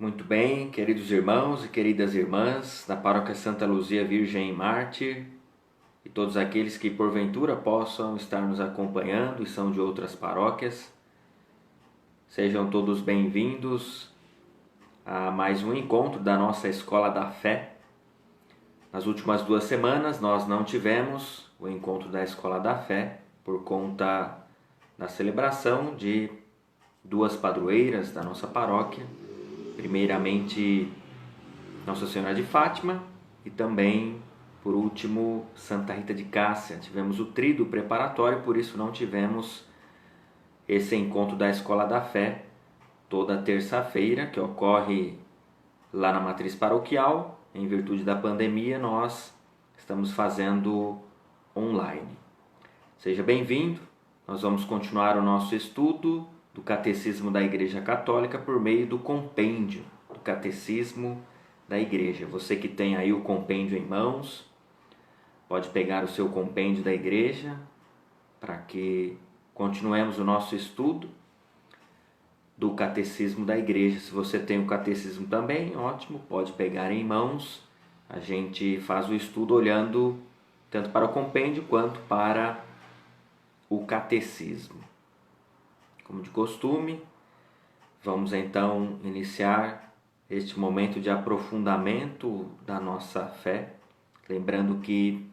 Muito bem, queridos irmãos e queridas irmãs da Paróquia Santa Luzia Virgem e Mártir e todos aqueles que porventura possam estar nos acompanhando e são de outras paróquias, sejam todos bem-vindos a mais um encontro da nossa Escola da Fé. Nas últimas 2 semanas nós não tivemos o encontro da Escola da Fé por conta da celebração de 2 padroeiras da nossa paróquia. Primeiramente, Nossa Senhora de Fátima e também, por último, Santa Rita de Cássia. Tivemos o tríduo preparatório, por isso não tivemos esse encontro da Escola da Fé toda terça-feira, que ocorre lá na matriz paroquial. Em virtude da pandemia, nós estamos fazendo online. Seja bem-vindo, nós vamos continuar o nosso estudo do Catecismo da Igreja Católica por meio do compêndio do Catecismo da Igreja. Você que tem aí o compêndio em mãos, pode pegar o seu compêndio da Igreja para que continuemos o nosso estudo do Catecismo da Igreja. Se você tem o Catecismo também, ótimo, pode pegar em mãos. A gente faz o estudo olhando tanto para o compêndio quanto para o Catecismo. Como de costume, vamos então iniciar este momento de aprofundamento da nossa fé, lembrando que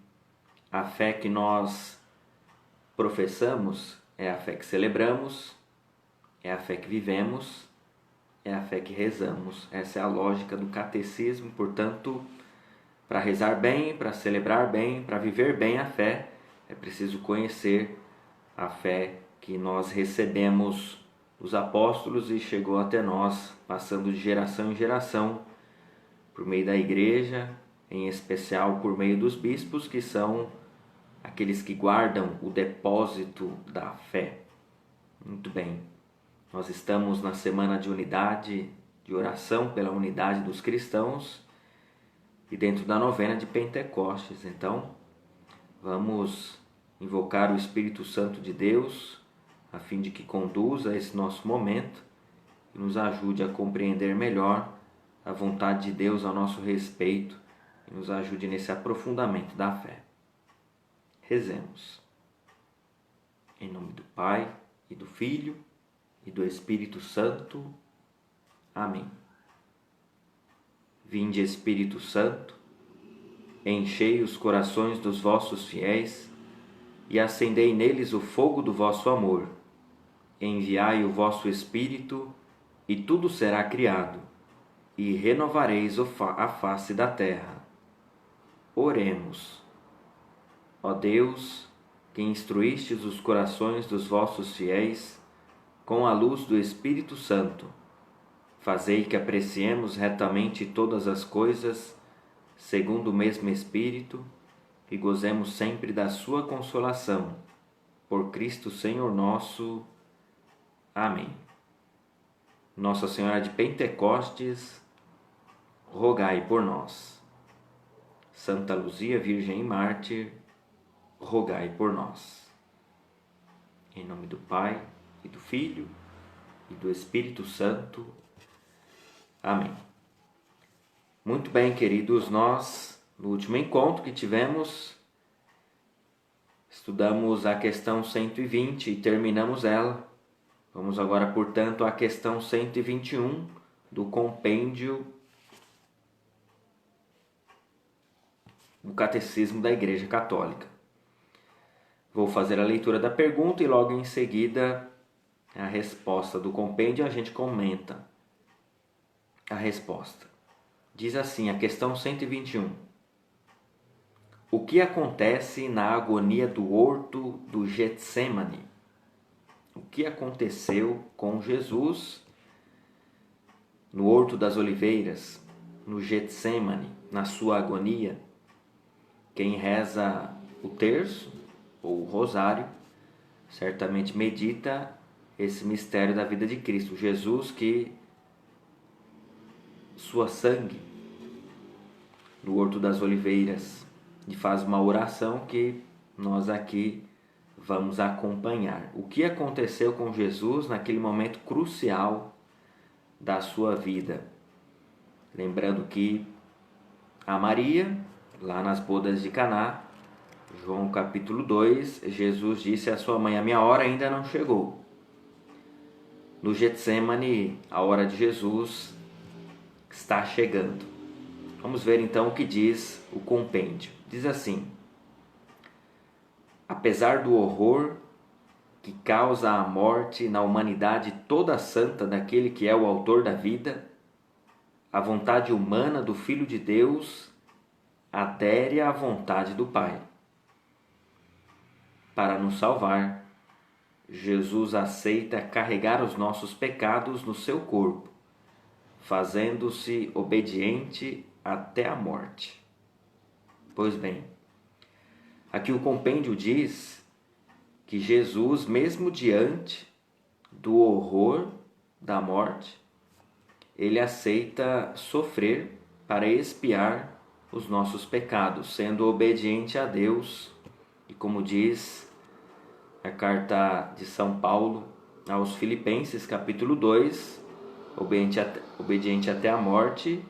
a fé que nós professamos é a fé que celebramos, é a fé que vivemos, é a fé que rezamos. Essa é a lógica do catecismo. Portanto, para rezar bem, para celebrar bem, para viver bem a fé, é preciso conhecer a fé que nós recebemos dos apóstolos e chegou até nós, passando de geração em geração, por meio da Igreja, em especial por meio dos bispos, que são aqueles que guardam o depósito da fé. Muito bem, nós estamos na semana de unidade, de oração pela unidade dos cristãos e dentro da novena de Pentecostes. Então, vamos invocar o Espírito Santo de Deus, a fim de que conduza esse nosso momento e nos ajude a compreender melhor a vontade de Deus a nosso respeito e nos ajude nesse aprofundamento da fé. Rezemos. Em nome do Pai, e do Filho, e do Espírito Santo. Amém. Vinde, Espírito Santo, enchei os corações dos vossos fiéis e acendei neles o fogo do vosso amor. Enviai o vosso Espírito, e tudo será criado, e renovareis a face da terra. Oremos. Ó Deus, que instruístes os corações dos vossos fiéis com a luz do Espírito Santo, fazei que apreciemos retamente todas as coisas, segundo o mesmo Espírito, e gozemos sempre da sua consolação. Por Cristo Senhor nosso. Amém. Nossa Senhora de Pentecostes, rogai por nós. Santa Luzia Virgem e Mártir, rogai por nós. Em nome do Pai, e do Filho, e do Espírito Santo. Amém. Muito bem, queridos, nós, no último encontro que tivemos, estudamos a questão 120 e terminamos ela. Vamos agora, portanto, à questão 121 do compêndio do Catecismo da Igreja Católica. Vou fazer a leitura da pergunta e logo em seguida a resposta do compêndio, a gente comenta a resposta. Diz assim a questão 121. O que acontece na agonia do horto do Getsêmani? O que aconteceu com Jesus no Horto das Oliveiras, no Getsêmani, na sua agonia? Quem reza o terço ou o rosário certamente medita esse mistério da vida de Cristo. Jesus que sua sangue no Horto das Oliveiras e faz uma oração que nós aqui vamos acompanhar. O que aconteceu com Jesus naquele momento crucial da sua vida? Lembrando que a Maria, lá nas bodas de Caná, João capítulo 2, Jesus disse à sua mãe: a minha hora ainda não chegou. No Getsêmani, a hora de Jesus está chegando. Vamos ver então o que diz o compêndio. Diz assim: apesar do horror que causa a morte na humanidade toda santa daquele que é o autor da vida, a vontade humana do Filho de Deus adere à vontade do Pai. Para nos salvar, Jesus aceita carregar os nossos pecados no seu corpo, fazendo-se obediente até a morte. Pois bem, aqui o compêndio diz que Jesus, mesmo diante do horror da morte, ele aceita sofrer para expiar os nossos pecados, sendo obediente a Deus. E como diz a carta de São Paulo aos Filipenses, capítulo 2, obediente até a morte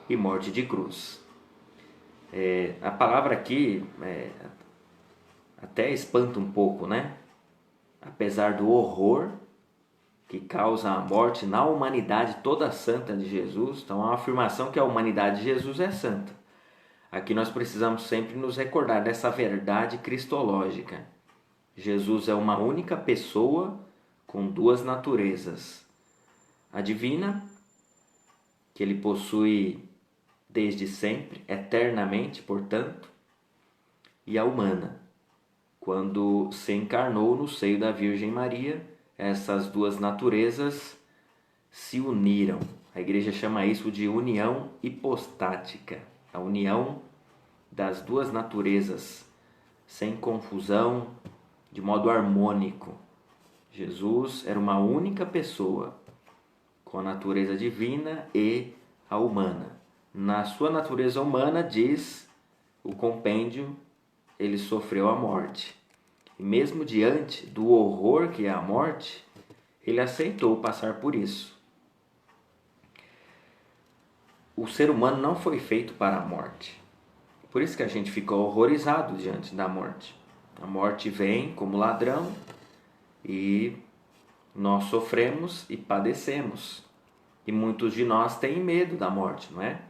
e morte de cruz. A palavra aqui até espanta um pouco, né? Apesar do horror que causa a morte na humanidade toda santa de Jesus, então é uma afirmação que a humanidade de Jesus é santa. Aqui nós precisamos sempre nos recordar dessa verdade cristológica. Jesus é uma única pessoa com duas naturezas. A divina, que ele possui desde sempre, eternamente, portanto, e a humana, quando se encarnou no seio da Virgem Maria, essas duas naturezas se uniram. A igreja chama isso de união hipostática, a união das duas naturezas, sem confusão, de modo harmônico. Jesus era uma única pessoa, com a natureza divina e a humana. Na sua natureza humana, diz o compêndio, ele sofreu a morte. E mesmo diante do horror que é a morte, ele aceitou passar por isso. O ser humano não foi feito para a morte. Por isso que a gente fica horrorizado diante da morte. A morte vem como ladrão e nós sofremos e padecemos. E muitos de nós têm medo da morte, não é?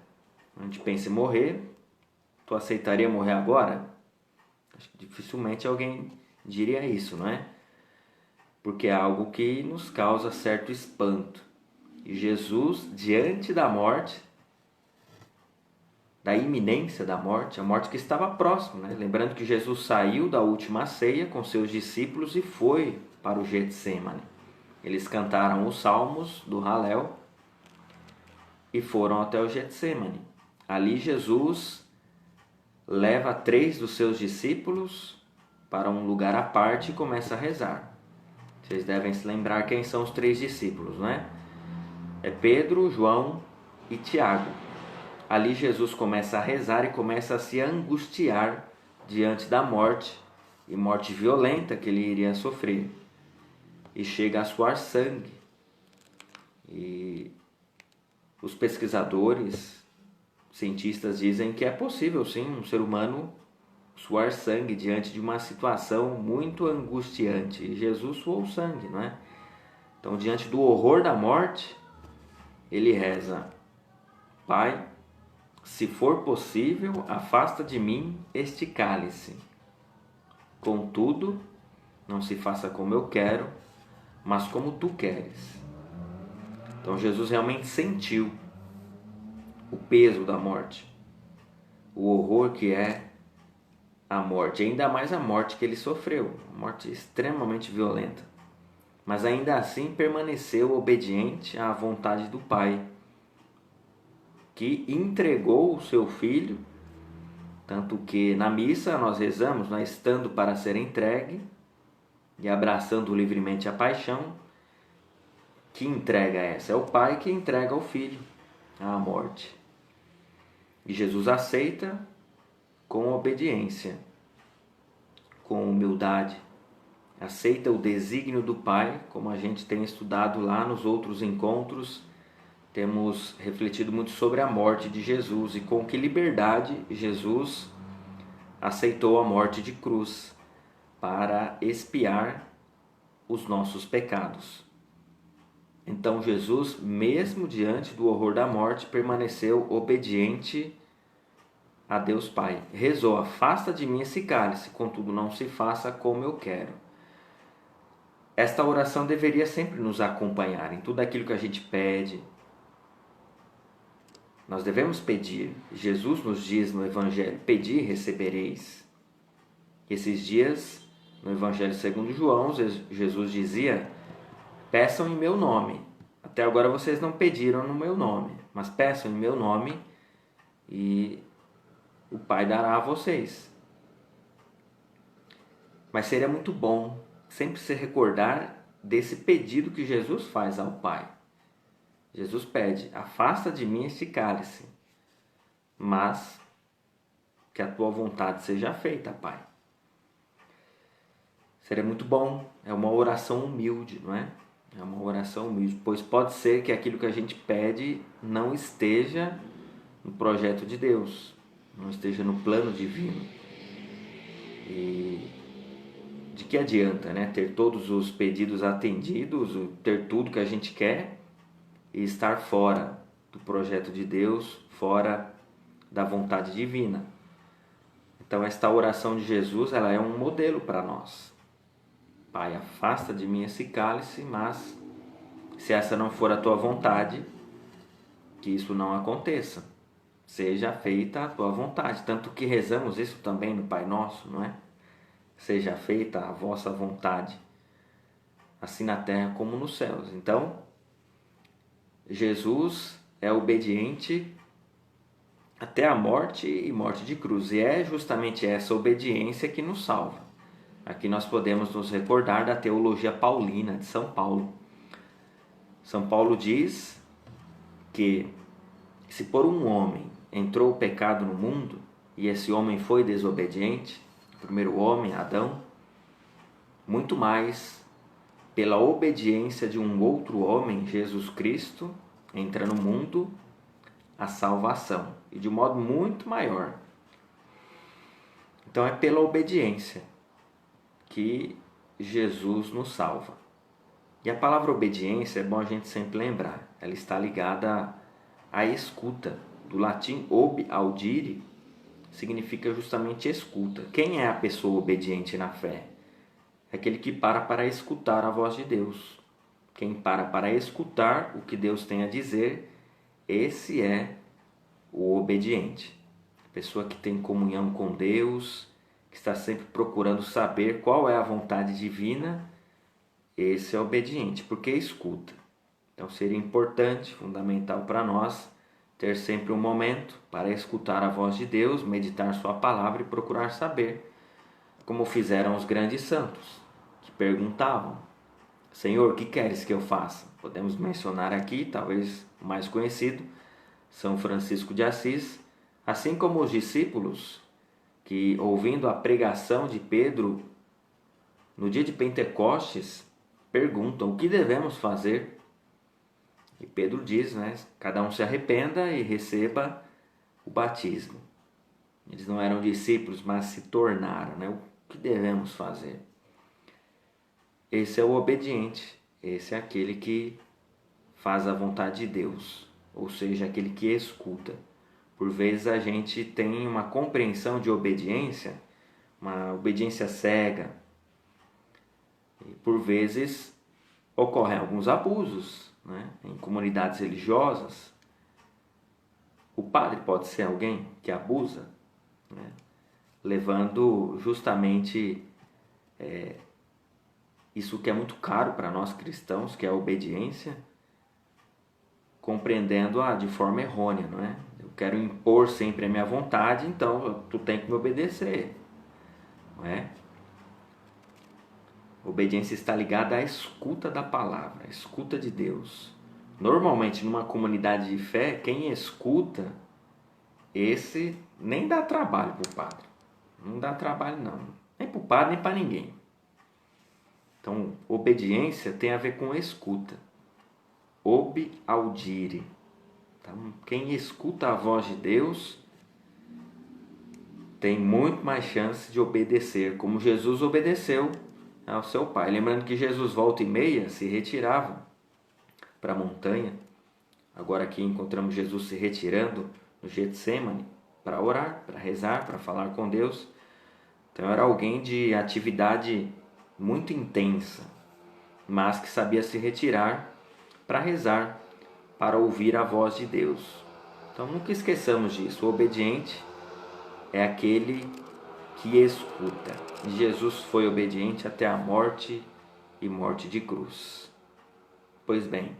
A gente pensa em morrer. Tu aceitaria morrer agora? Acho que dificilmente alguém diria isso, não é? Porque é algo que nos causa certo espanto. E Jesus, diante da morte, da iminência da morte, a morte que estava próxima, né? Lembrando que Jesus saiu da última ceia com seus discípulos e foi para o Getsêmani. Eles cantaram os salmos do Halel e foram até o Getsêmani. Ali Jesus leva 3 dos seus discípulos para um lugar à parte e começa a rezar. Vocês devem se lembrar quem são os 3 discípulos, não é? É Pedro, João e Tiago. Ali Jesus começa a rezar e começa a se angustiar diante da morte, e morte violenta que ele iria sofrer. E chega a suar sangue. E os pesquisadores, cientistas dizem que é possível sim um ser humano suar sangue diante de uma situação muito angustiante. E Jesus suou sangue, não é? Então, diante do horror da morte, ele reza: Pai, se for possível, afasta de mim este cálice. Contudo, não se faça como eu quero, mas como tu queres. Então Jesus realmente sentiu o peso da morte, o horror que é a morte, ainda mais a morte que ele sofreu, uma morte extremamente violenta. Mas ainda assim permaneceu obediente à vontade do Pai, que entregou o seu Filho, tanto que na missa nós rezamos, estando para ser entregue e abraçando livremente a paixão. Que entrega essa? É o Pai que entrega ao Filho à morte. E Jesus aceita com obediência, com humildade. Aceita o desígnio do Pai, como a gente tem estudado lá nos outros encontros temos refletido muito sobre a morte de Jesus e com que liberdade Jesus aceitou a morte de cruz para expiar os nossos pecados. Então Jesus, mesmo diante do horror da morte, permaneceu obediente a Deus Pai. Rezou: afasta de mim esse cálice, contudo não se faça como eu quero. Esta oração deveria sempre nos acompanhar em tudo aquilo que a gente pede. Nós devemos pedir. Jesus nos diz no Evangelho: pedi e recebereis. Esses dias, no Evangelho segundo João, Jesus dizia: peçam em meu nome. Até agora vocês não pediram no meu nome, mas peçam em meu nome e o Pai dará a vocês. Mas seria muito bom sempre se recordar desse pedido que Jesus faz ao Pai. Jesus pede: afasta de mim este cálice, mas que a tua vontade seja feita, Pai. Seria muito bom, é uma oração humilde, não é? É uma oração humilde, pois pode ser que aquilo que a gente pede não esteja no projeto de Deus, não esteja no plano divino. E de que adianta, né? Ter todos os pedidos atendidos, ter tudo que a gente quer e estar fora do projeto de Deus, fora da vontade divina. Então esta oração de Jesus, ela é um modelo para nós. Pai, afasta de mim esse cálice, mas se essa não for a tua vontade, que isso não aconteça. Seja feita a tua vontade. Tanto que rezamos isso também no Pai Nosso, não é? Seja feita a vossa vontade, assim na terra como nos céus. Então, Jesus é obediente até a morte e morte de cruz. E é justamente essa obediência que nos salva. Aqui nós podemos nos recordar da teologia paulina de São Paulo. São Paulo diz que se por um homem entrou o pecado no mundo e esse homem foi desobediente, o primeiro homem, Adão, muito mais pela obediência de um outro homem, Jesus Cristo, entra no mundo a salvação, e de um modo muito maior. Então é pela obediência que Jesus nos salva. E a palavra obediência é bom a gente sempre lembrar, ela está ligada à escuta. Do latim ob audire significa justamente escuta. Quem é a pessoa obediente na fé? É aquele que para escutar a voz de Deus. Quem para escutar o que Deus tem a dizer, esse é o obediente. A pessoa que tem comunhão com Deus, que está sempre procurando saber qual é a vontade divina, esse é obediente, porque escuta. Então seria importante, fundamental para nós, ter sempre um momento para escutar a voz de Deus, meditar sua palavra e procurar saber, como fizeram os grandes santos, que perguntavam: Senhor, o que queres que eu faça? Podemos mencionar aqui, talvez o mais conhecido, São Francisco de Assis, assim como os discípulos que, ouvindo a pregação de Pedro no dia de Pentecostes, perguntam: o que devemos fazer? E Pedro diz, né, cada um se arrependa e receba o batismo. Eles não eram discípulos, mas se tornaram, né? O que devemos fazer? Esse é o obediente, esse é aquele que faz a vontade de Deus, ou seja, aquele que escuta. Por vezes a gente tem uma compreensão de obediência, uma obediência cega, e por vezes ocorrem alguns abusos, né? Em comunidades religiosas. O padre pode ser alguém que abusa, né? Levando justamente isso que é muito caro para nós cristãos, que é a obediência, compreendendo-a de forma errônea, não é? Eu quero impor sempre a minha vontade, então tu tem que me obedecer, não é? Obediência está ligada à escuta da palavra, à escuta de Deus. Normalmente, numa comunidade de fé, quem escuta, esse nem dá trabalho para o padre. Não dá trabalho não, nem para o padre, nem para ninguém. Então, obediência tem a ver com escuta. Ob audire, Então, quem escuta a voz de Deus tem muito mais chance de obedecer, como Jesus obedeceu ao seu Pai. Lembrando que Jesus, volta e meia, se retirava para a montanha. Agora aqui encontramos Jesus se retirando no Getsêmani para orar, para rezar, para falar com Deus. Então era alguém de atividade muito intensa, mas que sabia se retirar para rezar, para ouvir a voz de Deus. Então nunca esqueçamos disso. O obediente é aquele que escuta. E Jesus foi obediente até a morte e morte de cruz. Pois bem,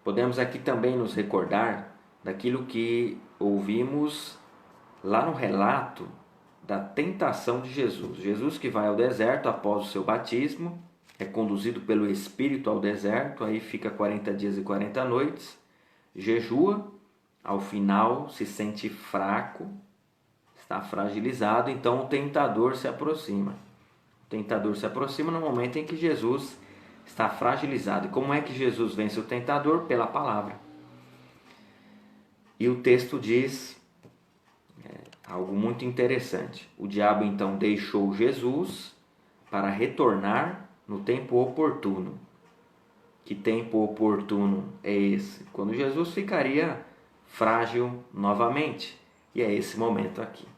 podemos aqui também nos recordar daquilo que ouvimos lá no relato da tentação de Jesus. Jesus que vai ao deserto após o seu batismo, é conduzido pelo Espírito ao deserto, aí fica 40 dias e 40 noites, jejua, ao final se sente fraco, está fragilizado, então o tentador se aproxima. O tentador se aproxima no momento em que Jesus está fragilizado. E como é que Jesus vence o tentador? Pela palavra. E o texto diz algo muito interessante. O diabo então deixou Jesus para retornar no tempo oportuno. Que tempo oportuno é esse? Quando Jesus ficaria frágil novamente. E é esse momento aqui.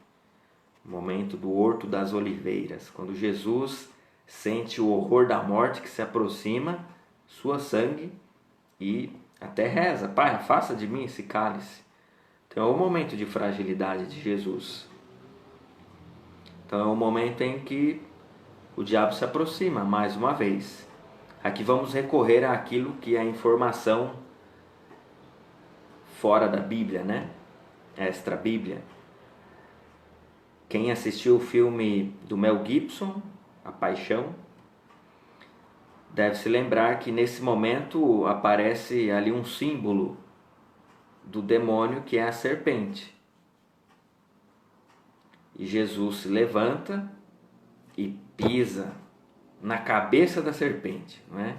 O momento do Horto das Oliveiras. Quando Jesus sente o horror da morte que se aproxima, sua sangue, e até reza: Pai, afasta de mim esse cálice. Então é o momento de fragilidade de Jesus. Então é o momento em que o diabo se aproxima mais uma vez. Aqui vamos recorrer àquilo que é a informação fora da Bíblia, né? Extra Bíblia. Quem assistiu o filme do Mel Gibson, A Paixão, deve se lembrar que nesse momento aparece ali um símbolo do demônio, que é a serpente. E Jesus se levanta e pisa na cabeça da serpente, não é?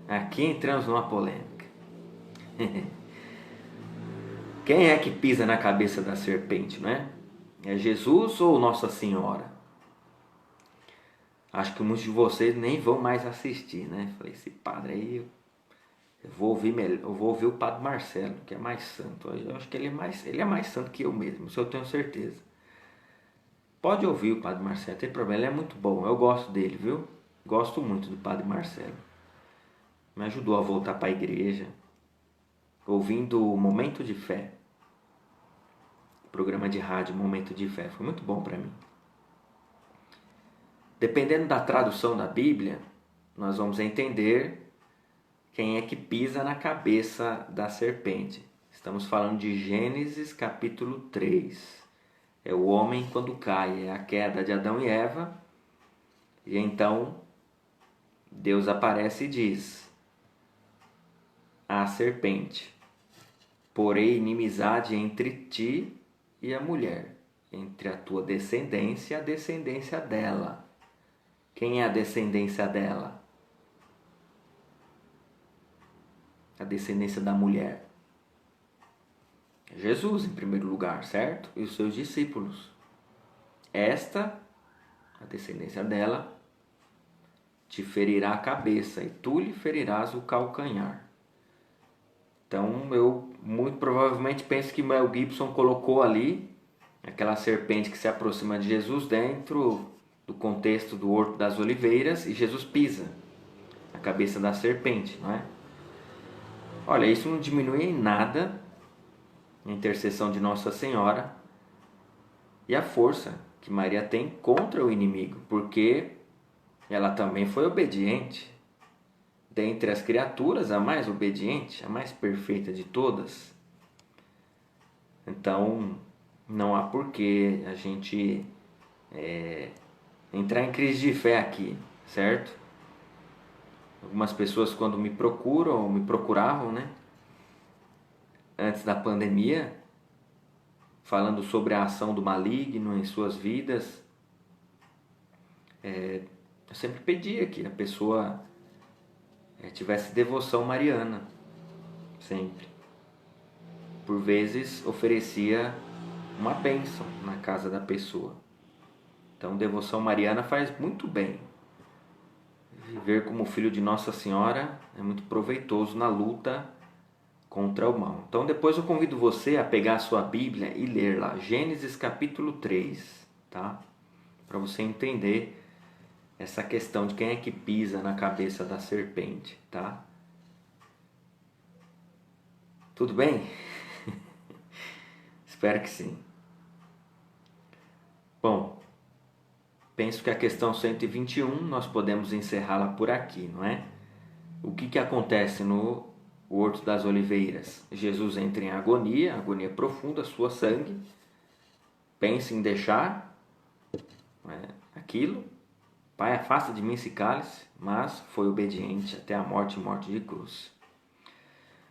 Aqui entramos numa polêmica. Quem é que pisa na cabeça da serpente, não é? É Jesus ou Nossa Senhora? Acho que muitos de vocês nem vão mais assistir, né? Falei, esse padre aí, eu vou ouvir o padre Marcelo, que é mais santo. Eu acho que ele é mais santo que eu mesmo, isso eu tenho certeza. Pode ouvir o padre Marcelo, não tem problema, ele é muito bom, eu gosto dele, viu? Gosto muito do padre Marcelo. Me ajudou a voltar para a igreja, ouvindo o Momento de Fé. Programa de rádio Momento de Fé, foi muito bom para mim. Dependendo da tradução da Bíblia, nós vamos entender quem é que pisa na cabeça da serpente. Estamos falando de Gênesis capítulo 3. É o homem quando cai, é a queda de Adão e Eva. E então Deus aparece e diz à serpente: porém inimizade entre ti e a mulher, entre a tua descendência e a descendência dela. Quem é a descendência dela? A descendência da mulher. Jesus, em primeiro lugar, certo? E os seus discípulos. Esta, a descendência dela, te ferirá a cabeça e tu lhe ferirás o calcanhar. Então eu muito provavelmente penso que Mel Gibson colocou ali aquela serpente que se aproxima de Jesus dentro do contexto do Horto das Oliveiras, e Jesus pisa a cabeça da serpente, não é? Olha, isso não diminui em nada a intercessão de Nossa Senhora e a força que Maria tem contra o inimigo, porque ela também foi obediente. Dentre as criaturas, a mais obediente, a mais perfeita de todas. Então, não há porquê a gente entrar em crise de fé aqui, certo? Algumas pessoas, quando me procuram, ou me procuravam, né? Antes da pandemia, falando sobre a ação do maligno em suas vidas, eu sempre pedia que a pessoa tivesse devoção mariana, sempre. por vezes oferecia uma bênção na casa da pessoa. Então, devoção mariana faz muito bem. Viver como filho de Nossa Senhora é muito proveitoso na luta contra o mal. Então, depois eu convido você a pegar a sua Bíblia e ler lá Gênesis capítulo 3, tá? Para você entender essa questão de quem é que pisa na cabeça da serpente, tá? Tudo bem? Espero que sim. Bom, penso que a questão 121 nós podemos encerrá-la por aqui, não é? O que acontece no Horto das Oliveiras? Jesus entra em agonia profunda, sua sangue, pensa em deixar aquilo. Pai, afasta de mim esse cálice, mas foi obediente até a morte e morte de cruz.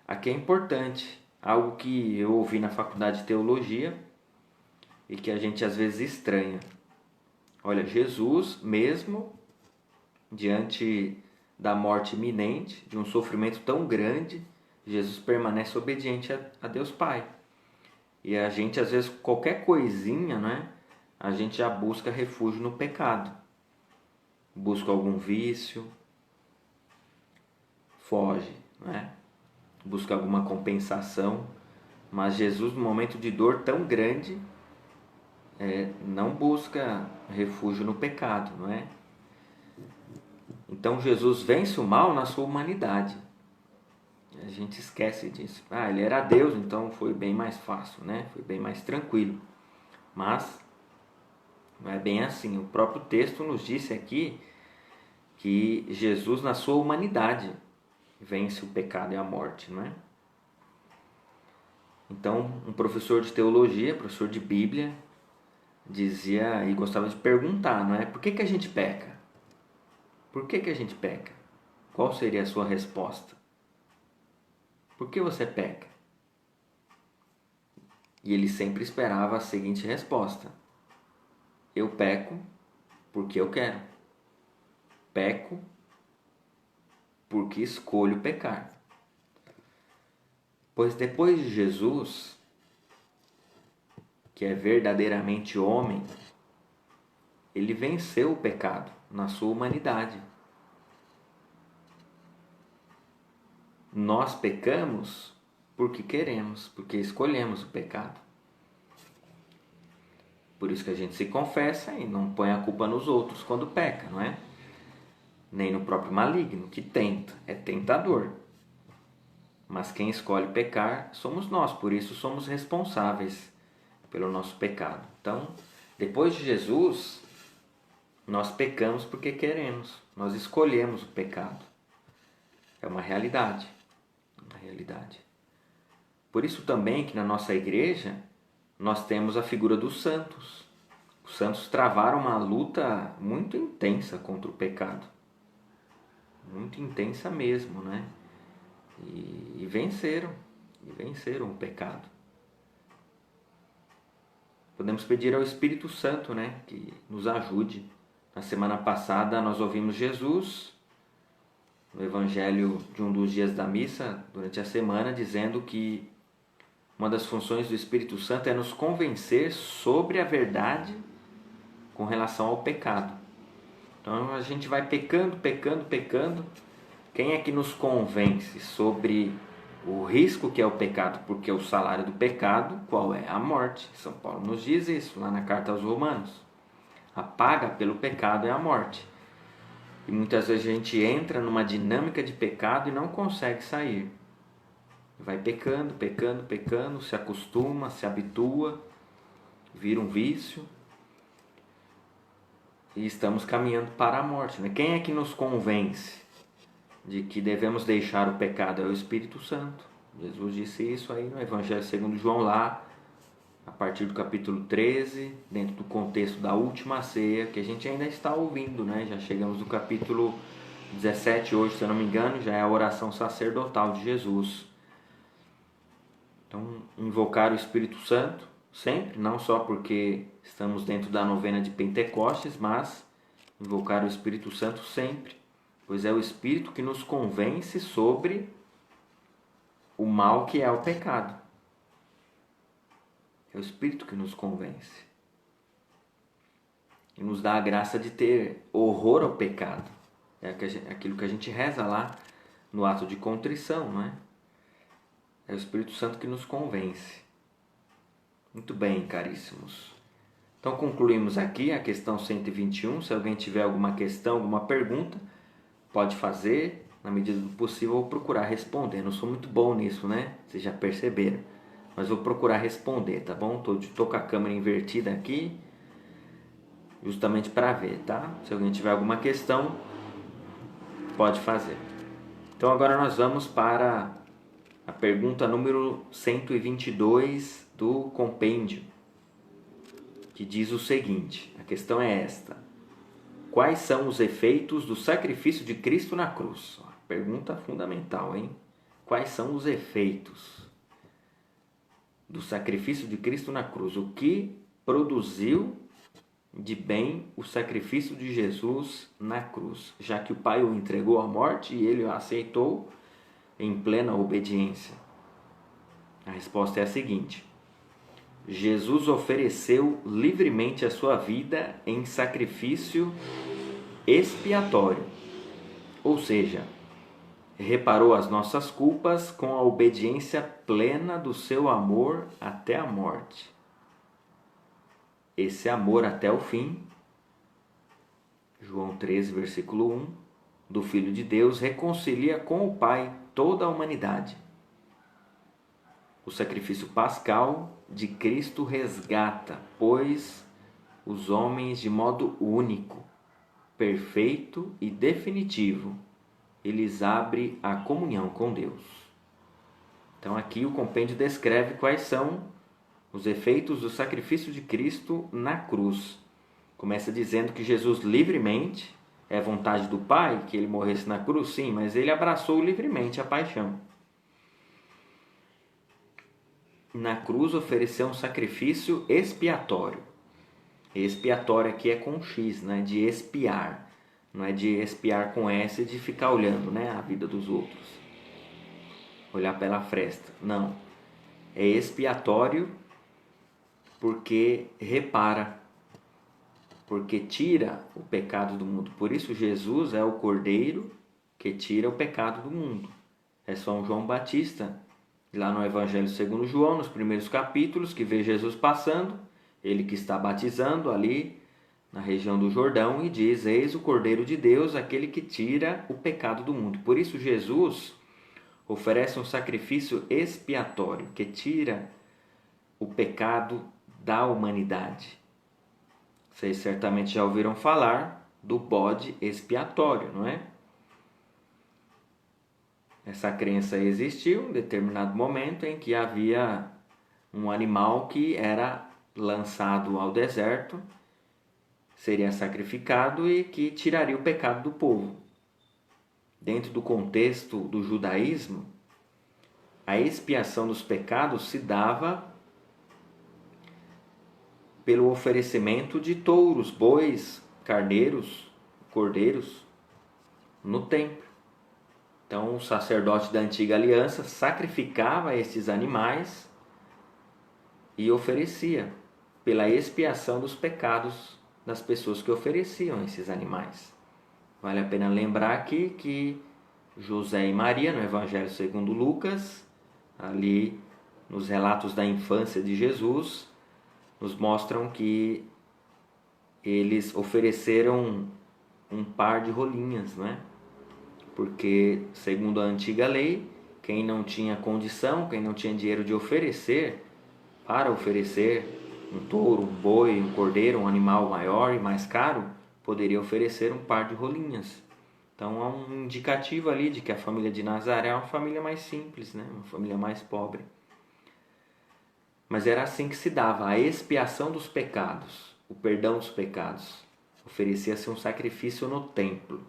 Aqui é importante, algo que eu ouvi na faculdade de teologia e que a gente às vezes estranha. Olha, Jesus, mesmo diante da morte iminente, de um sofrimento tão grande, Jesus permanece obediente a Deus Pai. E a gente, às vezes, qualquer coisinha, né, a gente já busca refúgio no pecado. Busca algum vício, foge, né? Busca alguma compensação. Mas Jesus, no momento de dor tão grande, não busca refúgio no pecado, não é? Então Jesus vence o mal na sua humanidade. A gente esquece disso. Ele era Deus, então foi bem mais fácil, né? Foi bem mais tranquilo. Mas não é bem assim. O próprio texto nos disse aqui que Jesus, na sua humanidade, vence o pecado e a morte, não é? Então, um professor de teologia, professor de Bíblia, dizia e gostava de perguntar, não é? Por que a gente peca? Por que a gente peca? Qual seria a sua resposta? Por que você peca? E ele sempre esperava a seguinte resposta: eu peco porque eu quero. Peco porque escolho pecar. Pois depois de Jesus, que é verdadeiramente homem, ele venceu o pecado na sua humanidade. Nós pecamos porque queremos, porque escolhemos o pecado. Por isso que a gente se confessa e não põe a culpa nos outros quando peca, não é? Nem no próprio maligno, que tenta, é tentador. Mas quem escolhe pecar somos nós, por isso somos responsáveis pelo nosso pecado. Então, depois de Jesus, nós pecamos porque queremos, nós escolhemos o pecado. É uma realidade. Por isso também que na nossa igreja nós temos a figura dos santos. Os santos travaram uma luta muito intensa contra o pecado. Muito intensa mesmo, né? E venceram o pecado. Podemos pedir ao Espírito Santo, né, que nos ajude. Na semana passada nós ouvimos Jesus no Evangelho de um dos dias da missa, durante a semana, dizendo que uma das funções do Espírito Santo é nos convencer sobre a verdade com relação ao pecado. Então a gente vai pecando. Quem é que nos convence sobre o risco que é o pecado? Porque o salário do pecado, qual é? A morte. São Paulo nos diz isso lá na carta aos Romanos. A paga pelo pecado é a morte. E muitas vezes a gente entra numa dinâmica de pecado e não consegue sair. Vai pecando, se acostuma, se habitua, vira um vício. E estamos caminhando para a morte, né? Quem é que nos convence de que devemos deixar o pecado? É o Espírito Santo. Jesus disse isso aí no Evangelho segundo João, lá a partir do capítulo 13, dentro do contexto da última ceia, que a gente ainda está ouvindo, né? Já chegamos no capítulo 17 hoje, se eu não me engano, já é a oração sacerdotal de Jesus. Então, invocar o Espírito Santo sempre, não só porque estamos dentro da novena de Pentecostes, mas invocar o Espírito Santo sempre, pois é o Espírito que nos convence sobre o mal que é o pecado. É o Espírito que nos convence. E nos dá a graça de ter horror ao pecado. É aquilo que a gente reza lá no ato de contrição, não é? É o Espírito Santo que nos convence. Muito bem, caríssimos. Então concluímos aqui a questão 121. Se alguém tiver alguma questão, alguma pergunta, pode fazer. Na medida do possível, eu vou procurar responder. Não sou muito bom nisso, né? Vocês já perceberam. Mas vou procurar responder, tá bom? Tô com a câmera invertida aqui, justamente para ver, tá? Se alguém tiver alguma questão, pode fazer. Então agora nós vamos para a pergunta número 122 do compêndio, que diz o seguinte, a questão é esta: quais são os efeitos do sacrifício de Cristo na cruz? Pergunta fundamental, hein? Quais são os efeitos do sacrifício de Cristo na cruz? O que produziu de bem o sacrifício de Jesus na cruz, já que o Pai o entregou à morte e ele o aceitou em plena obediência? A resposta é a seguinte: Jesus ofereceu livremente a sua vida em sacrifício expiatório, ou seja, reparou as nossas culpas com a obediência plena do seu amor até a morte. Esse amor até o fim, João 13, versículo 1, do Filho de Deus, reconcilia com o Pai toda a humanidade. O sacrifício pascal de Cristo resgata, pois, os homens de modo único, perfeito e definitivo. Eles abrem a comunhão com Deus. Então aqui o compêndio descreve quais são os efeitos do sacrifício de Cristo na cruz. Começa dizendo que Jesus livremente, é vontade do Pai que ele morresse na cruz, sim, mas ele abraçou livremente a paixão. Na cruz ofereceu um sacrifício expiatório. Expiatório aqui é com X, né? De expiar. Não é de espiar com S, de ficar olhando, né? A vida dos outros. Olhar pela fresta. Não. É expiatório porque repara. Porque tira o pecado do mundo. Por isso Jesus é o Cordeiro que tira o pecado do mundo. É São João Batista, lá no Evangelho segundo João, nos primeiros capítulos, que vê Jesus passando, ele que está batizando ali na região do Jordão, e diz: eis o Cordeiro de Deus, aquele que tira o pecado do mundo. Por isso Jesus oferece um sacrifício expiatório, que tira o pecado da humanidade. Vocês certamente já ouviram falar do bode expiatório, não é? Essa crença existiu em determinado momento em que havia um animal que era lançado ao deserto, seria sacrificado e que tiraria o pecado do povo. Dentro do contexto do judaísmo, a expiação dos pecados se dava pelo oferecimento de touros, bois, carneiros, cordeiros no templo. Então, o sacerdote da antiga aliança sacrificava esses animais e oferecia pela expiação dos pecados das pessoas que ofereciam esses animais. Vale a pena lembrar aqui que José e Maria, no Evangelho segundo Lucas, ali nos relatos da infância de Jesus, nos mostram que eles ofereceram um par de rolinhas, não é? Porque, segundo a antiga lei, quem não tinha condição, quem não tinha dinheiro de oferecer, para oferecer um touro, um boi, um cordeiro, um animal maior e mais caro, poderia oferecer um par de rolinhas. Então há um indicativo ali de que a família de Nazaré é uma família mais simples, né? Uma família mais pobre. Mas era assim que se dava a expiação dos pecados, o perdão dos pecados. Oferecia-se um sacrifício no templo.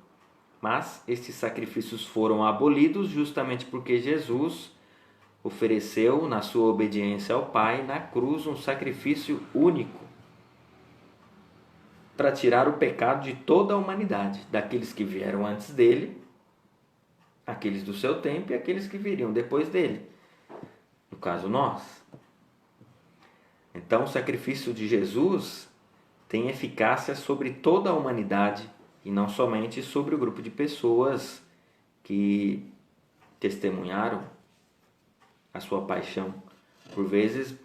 Mas esses sacrifícios foram abolidos justamente porque Jesus ofereceu, na sua obediência ao Pai, na cruz, um sacrifício único para tirar o pecado de toda a humanidade, daqueles que vieram antes dele, aqueles do seu tempo e aqueles que viriam depois dele. No caso, nós. Então, o sacrifício de Jesus tem eficácia sobre toda a humanidade e não somente sobre o grupo de pessoas que testemunharam a sua paixão. Por vezes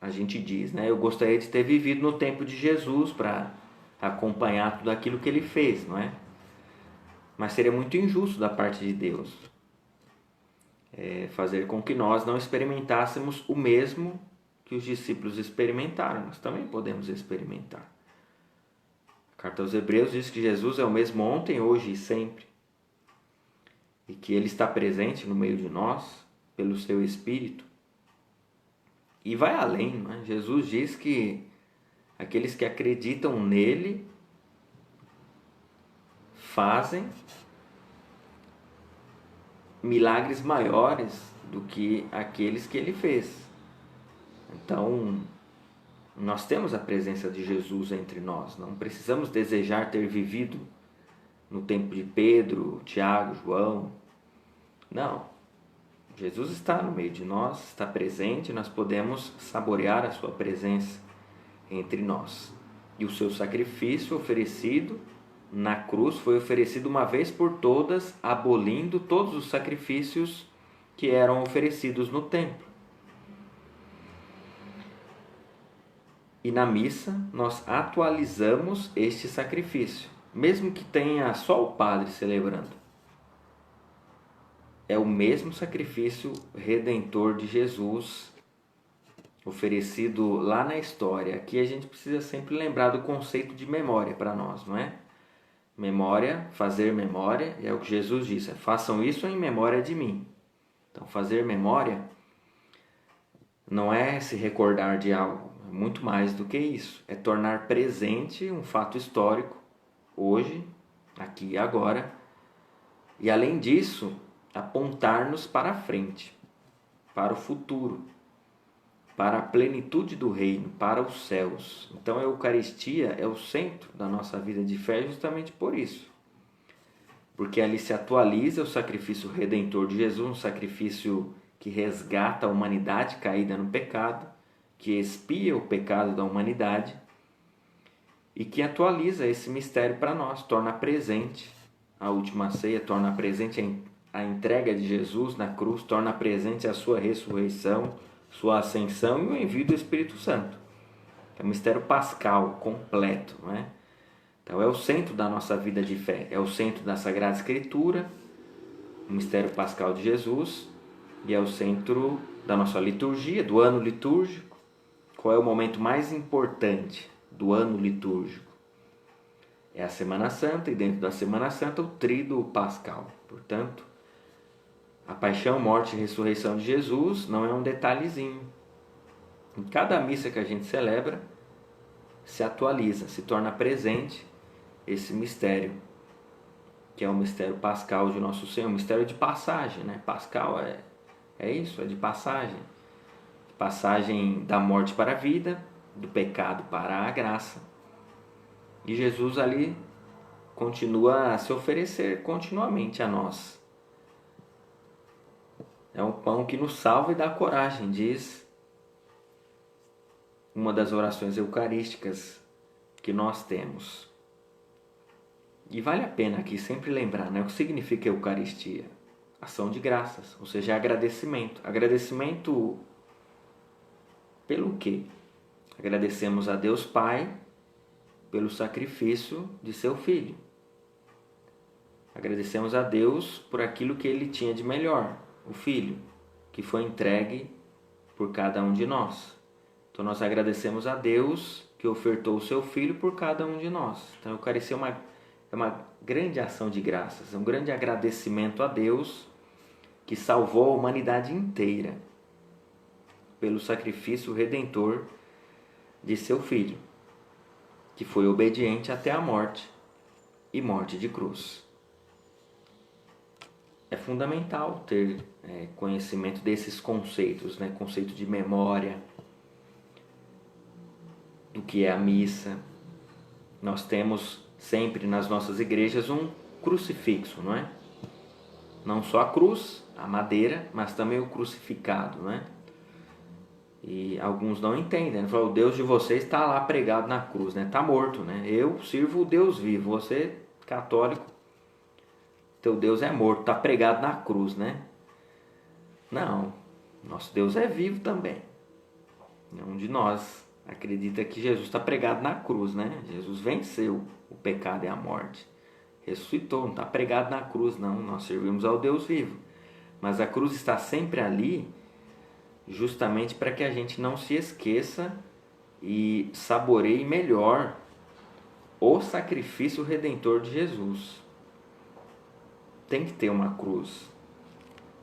a gente diz, né? Eu gostaria de ter vivido no tempo de Jesus para acompanhar tudo aquilo que ele fez, não é? Mas seria muito injusto da parte de Deus fazer com que nós não experimentássemos o mesmo que os discípulos experimentaram. Nós também podemos experimentar. A carta aos Hebreus diz que Jesus é o mesmo ontem, hoje e sempre. E que Ele está presente no meio de nós, pelo seu Espírito. E vai além, né? Jesus diz que aqueles que acreditam nele fazem milagres maiores do que aqueles que ele fez. Então, nós temos a presença de Jesus entre nós. Não precisamos desejar ter vivido no tempo de Pedro, Tiago, João. Não. Jesus está no meio de nós, está presente, nós podemos saborear a sua presença entre nós. E o seu sacrifício oferecido na cruz foi oferecido uma vez por todas, abolindo todos os sacrifícios que eram oferecidos no templo. E na missa nós atualizamos este sacrifício, mesmo que tenha só o padre celebrando. É o mesmo sacrifício redentor de Jesus oferecido lá na história. Aqui a gente precisa sempre lembrar do conceito de memória para nós, não é? Memória, fazer memória, é o que Jesus disse, façam isso em memória de mim. Então, fazer memória não é se recordar de algo, é muito mais do que isso. É tornar presente um fato histórico, hoje, aqui e agora. E além disso, apontar-nos para a frente, para o futuro, para a plenitude do reino, para os céus. Então a Eucaristia é o centro da nossa vida de fé justamente por isso. Porque ali se atualiza o sacrifício redentor de Jesus, um sacrifício que resgata a humanidade caída no pecado, que expia o pecado da humanidade e que atualiza esse mistério para nós, torna presente a última ceia, torna presente a entrega de Jesus na cruz, torna presente a sua ressurreição, sua ascensão e o envio do Espírito Santo. É um mistério pascal, completo, não é? Então é o centro da nossa vida de fé, é o centro da Sagrada Escritura, o mistério pascal de Jesus, e é o centro da nossa liturgia, do ano litúrgico. Qual é o momento mais importante do ano litúrgico? É a Semana Santa, e dentro da Semana Santa o tríduo pascal. Portanto, a paixão, morte e ressurreição de Jesus não é um detalhezinho. Em cada missa que a gente celebra, se atualiza, se torna presente esse mistério, que é o mistério pascal de Nosso Senhor, um mistério de passagem, né? Pascal é isso, é de passagem. Passagem da morte para a vida, do pecado para a graça. E Jesus ali continua a se oferecer continuamente a nós. É um pão que nos salva e dá coragem, diz uma das orações eucarísticas que nós temos. E vale a pena aqui sempre lembrar, né, o que significa Eucaristia. Ação de graças, ou seja, agradecimento. Agradecimento pelo quê? Agradecemos a Deus Pai pelo sacrifício de seu Filho. Agradecemos a Deus por aquilo que Ele tinha de melhor, o Filho, que foi entregue por cada um de nós. Então nós agradecemos a Deus que ofertou o seu Filho por cada um de nós. Então a Eucaristia é uma grande ação de graças, é um grande agradecimento a Deus que salvou a humanidade inteira pelo sacrifício redentor de seu Filho, que foi obediente até a morte e morte de cruz. É fundamental ter conhecimento desses conceitos, né? Conceito de memória, do que é a missa. Nós temos sempre nas nossas igrejas um crucifixo, não é? Não só a cruz, a madeira, mas também o crucificado, não é? E alguns não entendem. Ele falou, o Deus de vocês está lá pregado na cruz, né? Está morto, né? Eu sirvo o Deus vivo. Você, católico, teu Deus é morto, está pregado na cruz, né? Não, nosso Deus é vivo também. Nenhum de nós acredita que Jesus está pregado na cruz, né? Jesus venceu o pecado e a morte. Ressuscitou, não está pregado na cruz, não. Nós servimos ao Deus vivo. Mas a cruz está sempre ali, justamente para que a gente não se esqueça e saboreie melhor o sacrifício redentor de Jesus. Tem que ter uma cruz.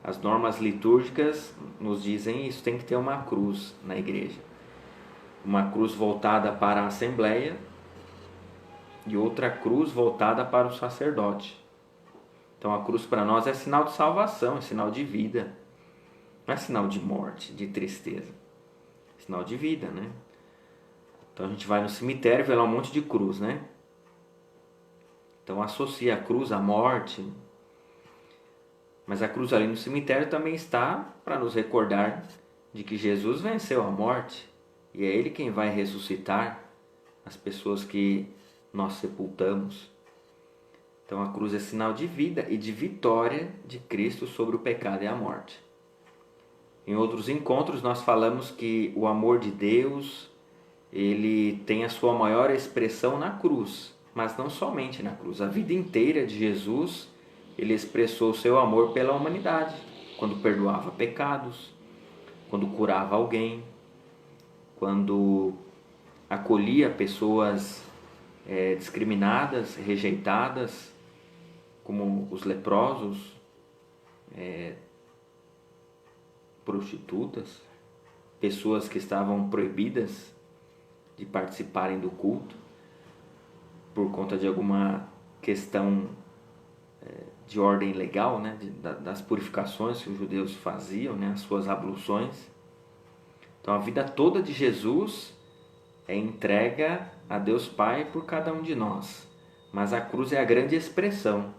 As normas litúrgicas nos dizem isso, tem que ter uma cruz na igreja. Uma cruz voltada para a Assembleia e outra cruz voltada para o sacerdote. Então a cruz para nós é sinal de salvação, é sinal de vida. Não é sinal de morte, de tristeza. É sinal de vida, né? Então a gente vai no cemitério e vê lá um monte de cruz, né? Então associa a cruz à morte. Mas a cruz ali no cemitério também está para nos recordar de que Jesus venceu a morte. E é Ele quem vai ressuscitar as pessoas que nós sepultamos. Então a cruz é sinal de vida e de vitória de Cristo sobre o pecado e a morte. Em outros encontros nós falamos que o amor de Deus, ele tem a sua maior expressão na cruz, mas não somente na cruz. A vida inteira de Jesus, ele expressou o seu amor pela humanidade, quando perdoava pecados, quando curava alguém, quando acolhia pessoas discriminadas, rejeitadas, como os leprosos, prostitutas, pessoas que estavam proibidas de participarem do culto por conta de alguma questão de ordem legal, né, das purificações que os judeus faziam, né, as suas abluções. Então a vida toda de Jesus é entrega a Deus Pai por cada um de nós, mas a cruz é a grande expressão,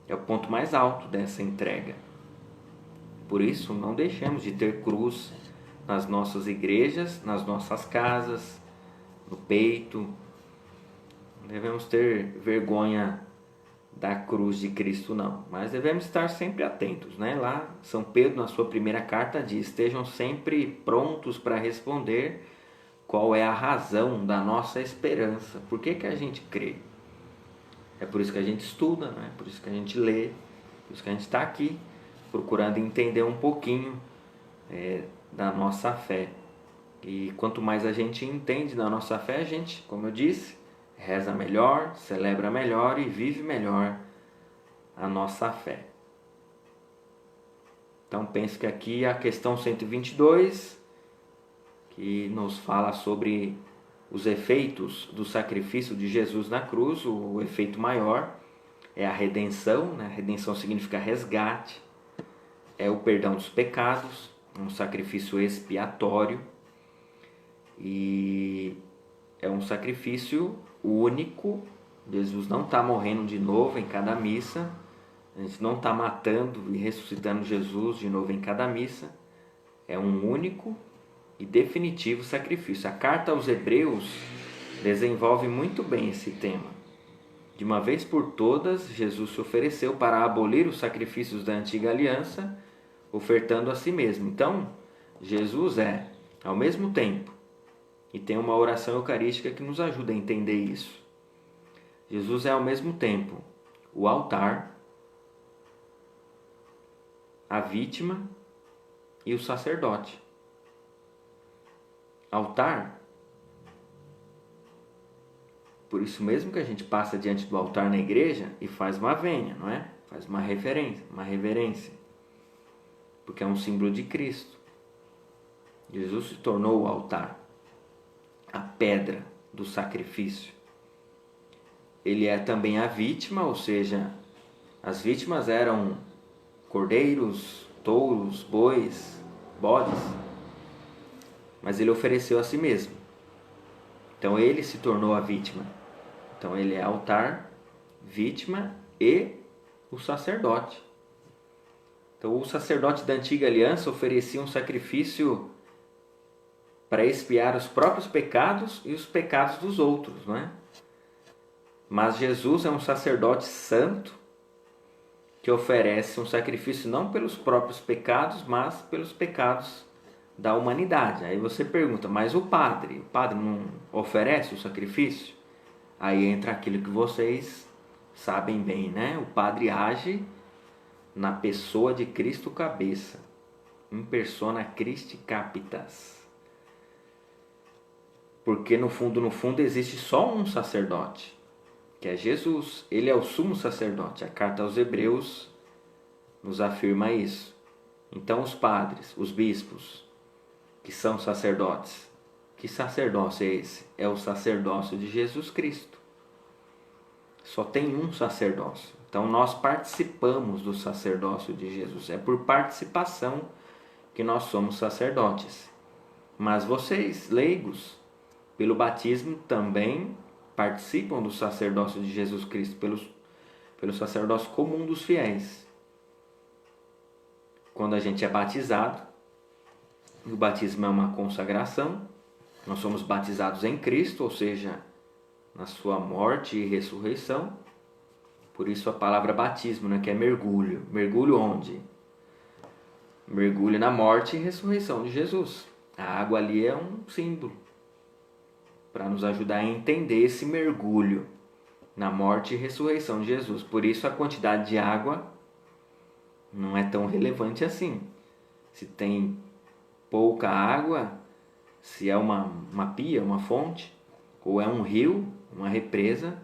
é o ponto mais alto dessa entrega. Por isso, não deixemos de ter cruz nas nossas igrejas, nas nossas casas, no peito. Não devemos ter vergonha da cruz de Cristo, não. Mas devemos estar sempre atentos, né? Lá, São Pedro, na sua primeira carta, diz: estejam sempre prontos para responder qual é a razão da nossa esperança. Por que a gente crê? É por isso que a gente estuda, né? É por isso que a gente lê, por isso que a gente está aqui, procurando entender um pouquinho da nossa fé. E quanto mais a gente entende da nossa fé, a gente, como eu disse, reza melhor, celebra melhor e vive melhor a nossa fé. Então penso que aqui a questão 122, que nos fala sobre os efeitos do sacrifício de Jesus na cruz, o efeito maior é a redenção, né? Redenção significa resgate, é o perdão dos pecados, um sacrifício expiatório e é um sacrifício único. Jesus não está morrendo de novo em cada missa, a gente não está matando e ressuscitando Jesus de novo em cada missa, é um único e definitivo sacrifício. A carta aos Hebreus desenvolve muito bem esse tema. De uma vez por todas, Jesus se ofereceu para abolir os sacrifícios da antiga aliança, ofertando a si mesmo. Então, Jesus é, ao mesmo tempo, e tem uma oração eucarística que nos ajuda a entender isso. Jesus é, ao mesmo tempo, o altar, a vítima e o sacerdote. Altar, por isso mesmo que a gente passa diante do altar na igreja e faz uma vênia, não é? Faz uma reverência, porque é um símbolo de Cristo. Jesus se tornou o altar, a pedra do sacrifício. Ele é também a vítima, ou seja, as vítimas eram cordeiros, touros, bois, bodes, mas ele ofereceu a si mesmo. Então ele se tornou a vítima. Então ele é altar, vítima e o sacerdote. Então o sacerdote da antiga aliança oferecia um sacrifício para expiar os próprios pecados e os pecados dos outros, não é? Mas Jesus é um sacerdote santo que oferece um sacrifício não pelos próprios pecados, mas pelos pecados da humanidade. Aí você pergunta, mas o padre não oferece o sacrifício? Aí entra aquilo que vocês sabem bem, né? O padre age na pessoa de Cristo cabeça, in persona Christi capitas. Porque no fundo existe só um sacerdote, que é Jesus. Ele é o sumo sacerdote. A carta aos Hebreus nos afirma isso. Então os padres, os bispos, que são sacerdotes, que sacerdócio é esse? É o sacerdócio de Jesus Cristo. Só tem um sacerdócio. Então nós participamos do sacerdócio de Jesus. É por participação que nós somos sacerdotes. Mas vocês, leigos, pelo batismo também participam do sacerdócio de Jesus Cristo, pelo sacerdócio comum dos fiéis. Quando a gente é batizado, o batismo é uma consagração, nós somos batizados em Cristo, ou seja, na sua morte e ressurreição. Por isso a palavra batismo, né, que é mergulho. Mergulho onde? Mergulho na morte e ressurreição de Jesus. A água ali é um símbolo para nos ajudar a entender esse mergulho na morte e ressurreição de Jesus. Por isso a quantidade de água não é tão relevante assim. Se tem pouca água, se é uma pia, uma fonte, ou é um rio, uma represa,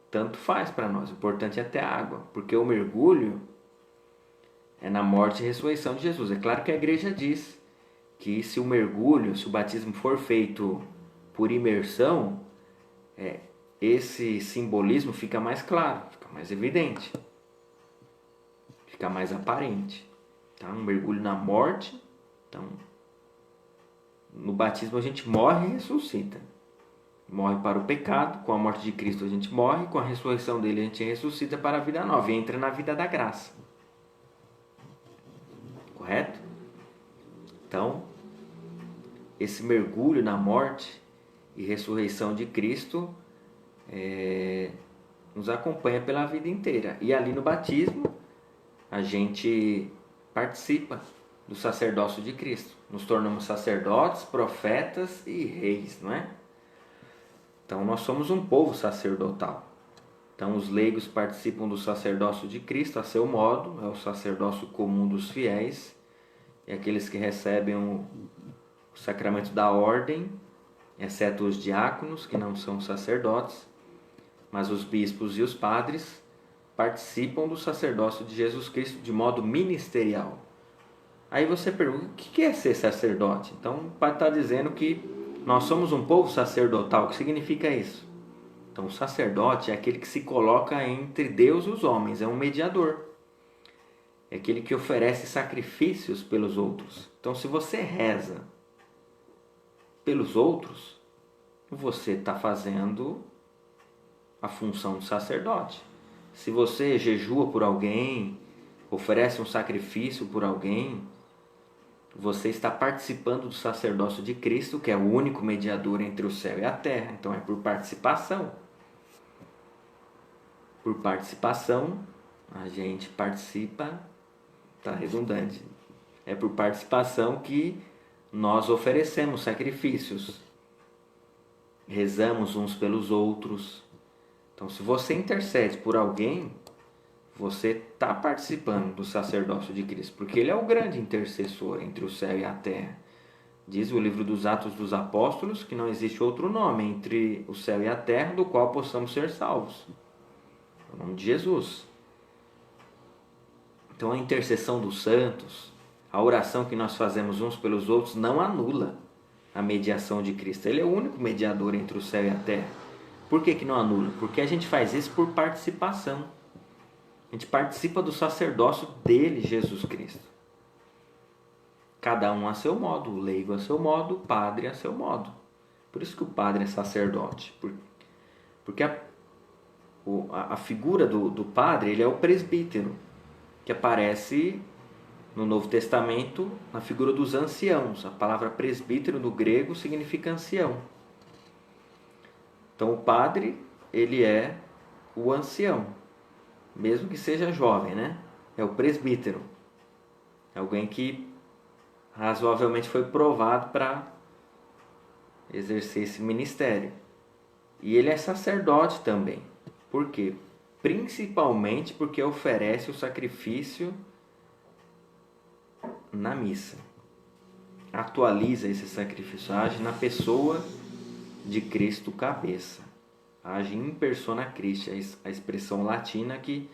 tanto faz para nós. O importante é ter água, porque o mergulho é na morte e ressurreição de Jesus. É claro que a igreja diz que se o mergulho, se o batismo for feito por imersão, esse simbolismo fica mais claro, fica mais evidente, fica mais aparente. Tá? Um mergulho na morte. Então, no batismo a gente morre e ressuscita. Morre para o pecado, com a morte de Cristo a gente morre, com a ressurreição dele a gente ressuscita para a vida nova e entra na vida da graça. Correto? Então, esse mergulho na morte e ressurreição de Cristo nos acompanha pela vida inteira. E ali no batismo a gente participa do sacerdócio de Cristo. Nos tornamos sacerdotes, profetas e reis, não é? Então nós somos um povo sacerdotal. Então os leigos participam do sacerdócio de Cristo a seu modo, é o sacerdócio comum dos fiéis, e aqueles que recebem o sacramento da ordem, exceto os diáconos, que não são sacerdotes, mas os bispos e os padres participam do sacerdócio de Jesus Cristo de modo ministerial. Aí você pergunta, o que é ser sacerdote? Então o padre está dizendo que nós somos um povo sacerdotal. O que significa isso? Então o sacerdote é aquele que se coloca entre Deus e os homens, é um mediador. É aquele que oferece sacrifícios pelos outros. Então se você reza pelos outros, você está fazendo a função de sacerdote. Se você jejua por alguém, oferece um sacrifício por alguém, você está participando do sacerdócio de Cristo, que é o único mediador entre o céu e a terra. Então é por participação. Por participação, a gente participa, está redundante. É por participação que nós oferecemos sacrifícios. Rezamos uns pelos outros. Então se você intercede por alguém, você está participando do sacerdócio de Cristo, porque ele é o grande intercessor entre o céu e a terra. Diz o livro dos Atos dos Apóstolos que não existe outro nome entre o céu e a terra do qual possamos ser salvos. É o nome de Jesus. Então a intercessão dos santos, a oração que nós fazemos uns pelos outros não anula a mediação de Cristo. Ele é o único mediador entre o céu e a terra. Por que não anula? Porque a gente faz isso por participação. A gente participa do sacerdócio dele, Jesus Cristo. Cada um a seu modo, o leigo a seu modo, o padre a seu modo. Por isso que o padre é sacerdote. Porque a figura do padre, ele é o presbítero, que aparece no Novo Testamento na figura dos anciãos. A palavra presbítero no grego significa ancião. Então o padre, ele é o ancião, mesmo que seja jovem, né? É o presbítero. É alguém que razoavelmente foi provado para exercer esse ministério. E ele é sacerdote também. Por quê? Principalmente porque oferece o sacrifício na missa. Atualiza esse sacrifício, age na pessoa de Cristo cabeça. Age in persona Christi, a expressão latina que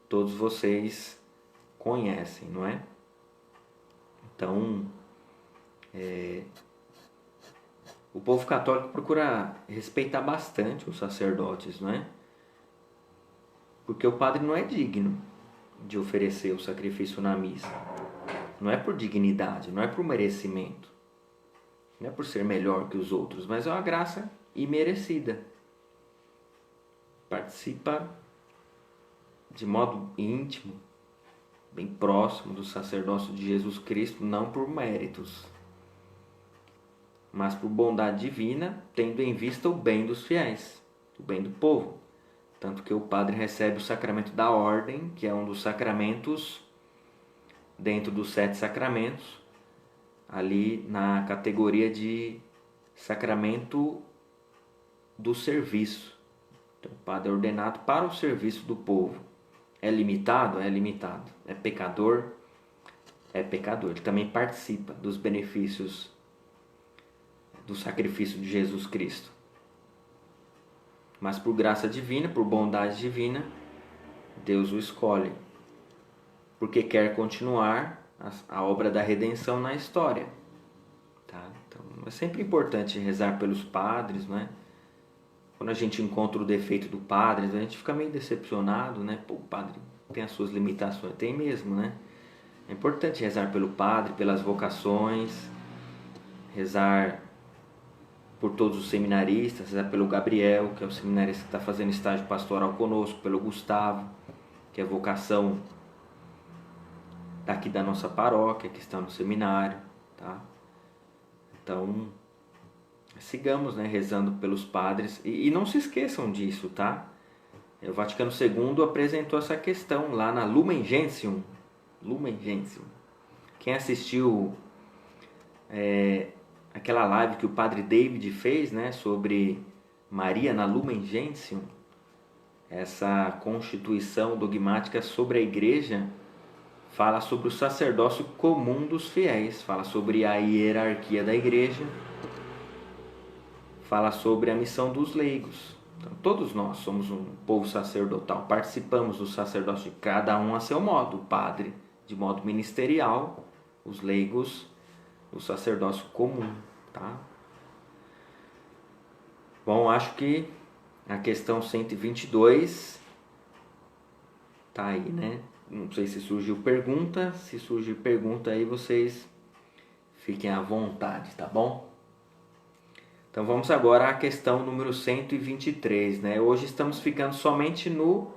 todos vocês conhecem, não é? Então, o povo católico procura respeitar bastante os sacerdotes, não é? Porque o padre não é digno de oferecer o sacrifício na missa. Não é por dignidade, não é por merecimento. Não é por ser melhor que os outros, mas é uma graça imerecida. Participa de modo íntimo, bem próximo do sacerdócio de Jesus Cristo, não por méritos, mas por bondade divina, tendo em vista o bem dos fiéis, o bem do povo. Tanto que o padre recebe o sacramento da ordem, que é um dos sacramentos dentro dos 7 sacramentos, ali na categoria de sacramento do serviço. Então, o padre é ordenado para o serviço do povo. É limitado? É limitado. É pecador? É pecador. Ele também participa dos benefícios do sacrifício de Jesus Cristo. Mas por graça divina, por bondade divina, Deus o escolhe, porque quer continuar a obra da redenção na história. Tá? Então, é sempre importante rezar pelos padres, não é? Quando a gente encontra o defeito do padre, a gente fica meio decepcionado, né? Pô, o padre tem as suas limitações, tem mesmo, né? É importante rezar pelo padre, pelas vocações, rezar por todos os seminaristas, rezar pelo Gabriel, que é o seminarista que está fazendo estágio pastoral conosco, pelo Gustavo, que é vocação daqui da nossa paróquia, que está no seminário, tá? Então, sigamos, né, rezando pelos padres e não se esqueçam disso, tá? O Vaticano II apresentou essa questão lá na Lumen Gentium. Lumen Gentium. Quem assistiu aquela live que o padre David fez, né, sobre Maria na Lumen Gentium, essa constituição dogmática sobre a igreja, fala sobre o sacerdócio comum dos fiéis, fala sobre a hierarquia da igreja, fala sobre a missão dos leigos. Então, todos nós somos um povo sacerdotal, participamos do sacerdócio de cada um a seu modo, o padre de modo ministerial, os leigos do sacerdócio comum, tá? Bom, acho que a questão 122 tá aí, né? Não sei se surgiu pergunta, se surgir pergunta aí vocês fiquem à vontade, tá bom? Então vamos agora à questão número 123, né? Hoje estamos ficando somente no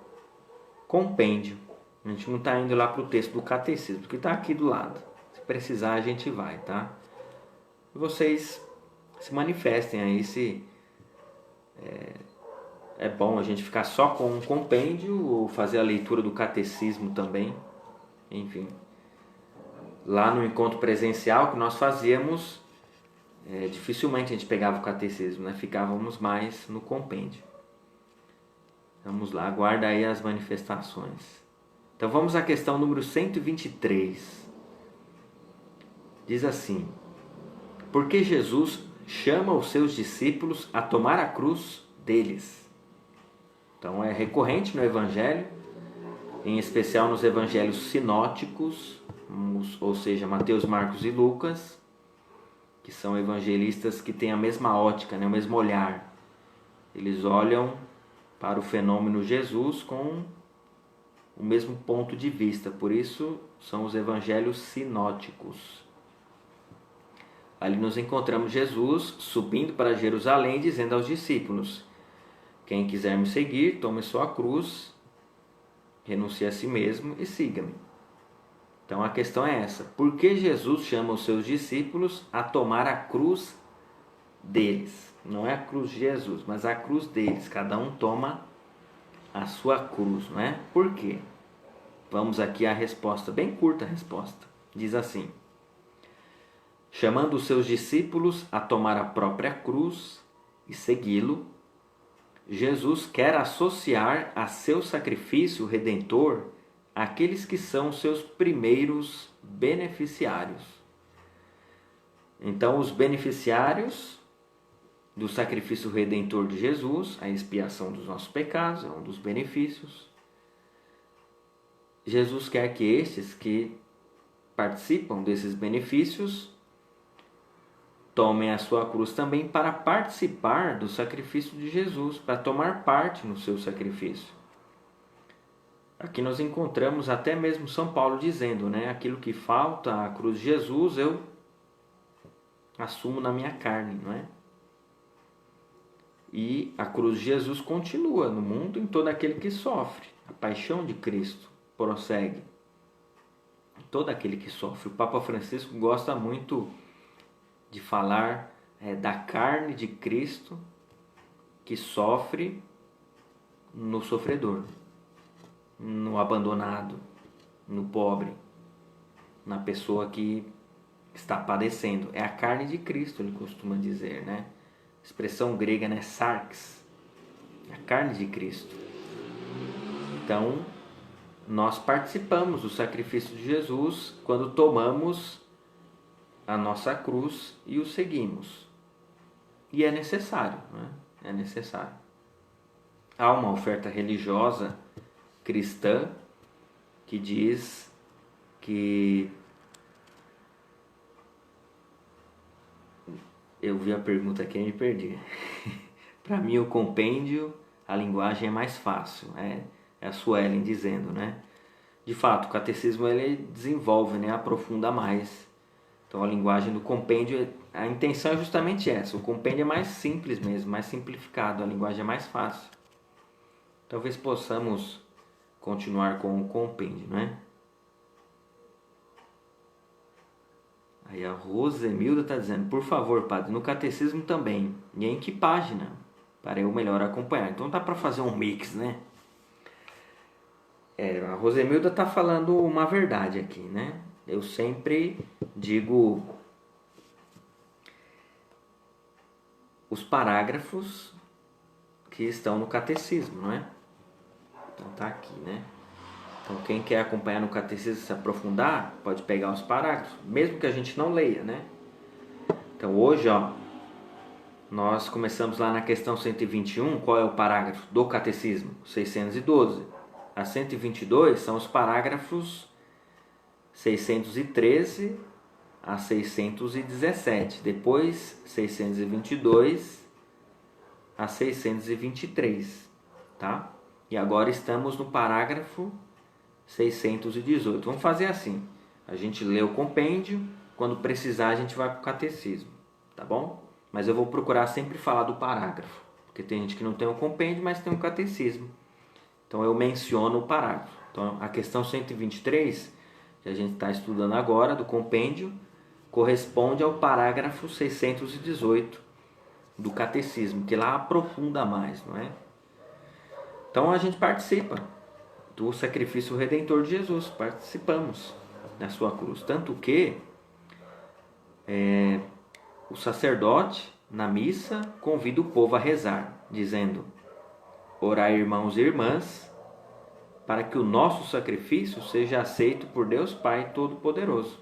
compêndio. A gente não está indo lá para o texto do catecismo, que está aqui do lado. Se precisar a gente vai, tá? E vocês se manifestem aí se é bom a gente ficar só com um compêndio ou fazer a leitura do catecismo também. Enfim, lá no encontro presencial que nós fazíamos, dificilmente a gente pegava o catecismo, né? Ficávamos mais no compêndio. Vamos lá, aguarda aí as manifestações. Então vamos à questão número 123. Diz assim: por que Jesus chama os seus discípulos a tomar a cruz deles? Então é recorrente no Evangelho, em especial nos Evangelhos sinóticos, ou seja, Mateus, Marcos e Lucas, que são evangelistas que têm a mesma ótica, né, o mesmo olhar. Eles olham para o fenômeno Jesus com o mesmo ponto de vista, por isso são os Evangelhos sinóticos. Ali nos encontramos Jesus subindo para Jerusalém, dizendo aos discípulos: quem quiser me seguir, tome sua cruz, renuncie a si mesmo e siga-me. Então a questão é essa: por que Jesus chama os seus discípulos a tomar a cruz deles? Não é a cruz de Jesus, mas a cruz deles. Cada um toma a sua cruz, não é? Por quê? Vamos aqui à resposta, bem curta a resposta. Diz assim: chamando os seus discípulos a tomar a própria cruz e segui-lo, Jesus quer associar a seu sacrifício redentor aqueles que são seus primeiros beneficiários. Então, os beneficiários do sacrifício redentor de Jesus, a expiação dos nossos pecados, é um dos benefícios. Jesus quer que estes que participam desses benefícios tomem a sua cruz também para participar do sacrifício de Jesus, para tomar parte no seu sacrifício. Aqui nós encontramos até mesmo São Paulo dizendo, né? Aquilo que falta à cruz de Jesus eu assumo na minha carne, não é? E a cruz de Jesus continua no mundo em todo aquele que sofre. A paixão de Cristo prossegue. Todo aquele que sofre. O Papa Francisco gosta muito de falar da carne de Cristo que sofre no sofredor, no abandonado, no pobre, na pessoa que está padecendo. É a carne de Cristo, ele costuma dizer, né? Expressão grega, né? Sarx, a carne de Cristo. Então, nós participamos do sacrifício de Jesus quando tomamos a nossa cruz e o seguimos. E é necessário, né? É necessário. Há uma oferta religiosa cristã que diz que... Eu vi a pergunta aqui e me perdi. Para mim, o compêndio, a linguagem é mais fácil. É a Suelen dizendo, né? De fato, o catecismo ele desenvolve, né? Aprofunda mais. Então, a linguagem do compêndio, a intenção é justamente essa. O compêndio é mais simples mesmo, mais simplificado. A linguagem é mais fácil. Talvez possamos continuar com o compêndio, né? Aí a Rosemilda está dizendo, por favor, padre, no catecismo também. E em que página? Para eu melhor acompanhar. Então dá para fazer um mix, né? A Rosemilda está falando uma verdade aqui, né? Eu sempre digo os parágrafos que estão no catecismo, não é? Então tá aqui, né? Então quem quer acompanhar no catecismo, se aprofundar, pode pegar os parágrafos, mesmo que a gente não leia, né? Então hoje, ó, nós começamos lá na questão 121, qual é o parágrafo do catecismo? 612. A 122 são os parágrafos 613 a 617, depois 622 a 623, tá? E agora estamos no parágrafo 618. Vamos fazer assim, a gente lê o compêndio, quando precisar a gente vai para o catecismo, tá bom? Mas eu vou procurar sempre falar do parágrafo, porque tem gente que não tem o compêndio, mas tem o catecismo. Então eu menciono o parágrafo. Então a questão 123, que a gente está estudando agora, do compêndio, corresponde ao parágrafo 618 do catecismo, que lá aprofunda mais, não é? Então a gente participa do sacrifício redentor de Jesus, participamos da sua cruz. Tanto que o sacerdote, na missa, convida o povo a rezar, dizendo: orai, irmãos e irmãs, para que o nosso sacrifício seja aceito por Deus Pai Todo-Poderoso.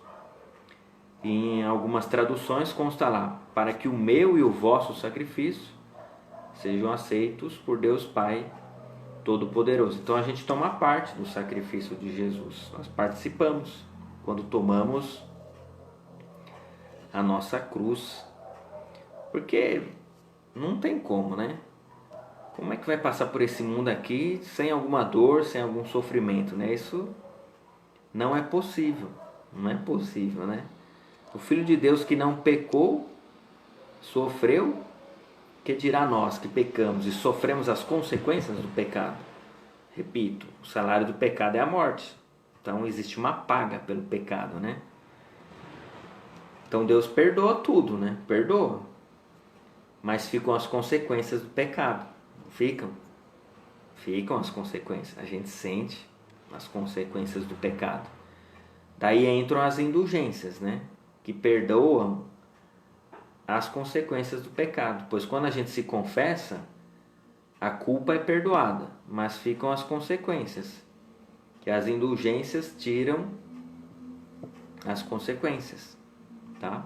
E em algumas traduções consta lá: para que o meu e o vosso sacrifício sejam aceitos por Deus Pai Todo-Poderoso. Então a gente toma parte do sacrifício de Jesus. Nós participamos quando tomamos a nossa cruz. Porque não tem como, né? Como é que vai passar por esse mundo aqui sem alguma dor, sem algum sofrimento, né? Isso não é possível. Não é possível, né? O Filho de Deus que não pecou, sofreu, que dirá nós que pecamos e sofremos as consequências do pecado? Repito, o salário do pecado é a morte. Então existe uma paga pelo pecado, né? Então Deus perdoa tudo, né? Perdoa. Mas ficam as consequências do pecado. Ficam? Ficam as consequências. A gente sente as consequências do pecado. Daí entram as indulgências, né? Que perdoam as consequências do pecado. Pois quando a gente se confessa, a culpa é perdoada, mas ficam as consequências. Que as indulgências tiram as consequências, tá?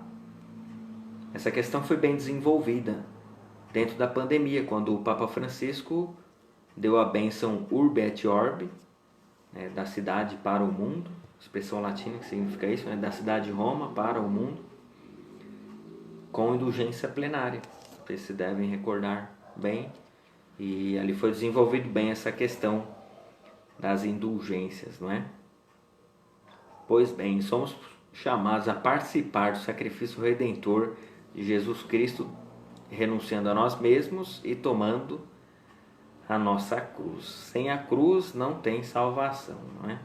Essa questão foi bem desenvolvida dentro da pandemia, quando o Papa Francisco deu a bênção Urbi et Orbi, né, da cidade para o mundo, expressão latina que significa isso, né, da cidade de Roma para o mundo, com indulgência plenária. Vocês se devem recordar bem. E ali foi desenvolvido bem essa questão das indulgências, não é? Pois bem, somos chamados a participar do sacrifício redentor de Jesus Cristo, renunciando a nós mesmos e tomando a nossa cruz. Sem a cruz não tem salvação, não é?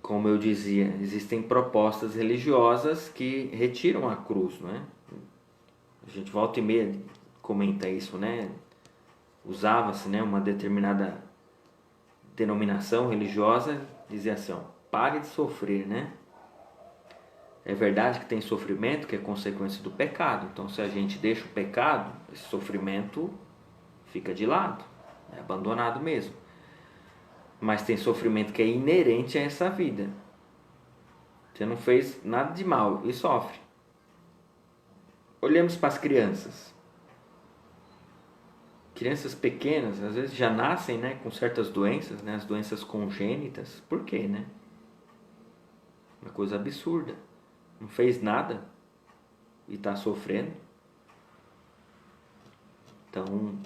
Como eu dizia, existem propostas religiosas que retiram a cruz, não é? A gente volta e meia comenta isso, né? Usava-se, né, uma determinada denominação religiosa, dizia assim, ó, pare de sofrer, né? É verdade que tem sofrimento que é consequência do pecado. Então, se a gente deixa o pecado, esse sofrimento fica de lado, é abandonado mesmo. Mas tem sofrimento que é inerente a essa vida. Você não fez nada de mal e sofre. Olhemos para as crianças. Crianças pequenas, às vezes já nascem, né, com certas doenças, né, as doenças congênitas. Por quê, né? Uma coisa absurda. Não fez nada e está sofrendo. Então,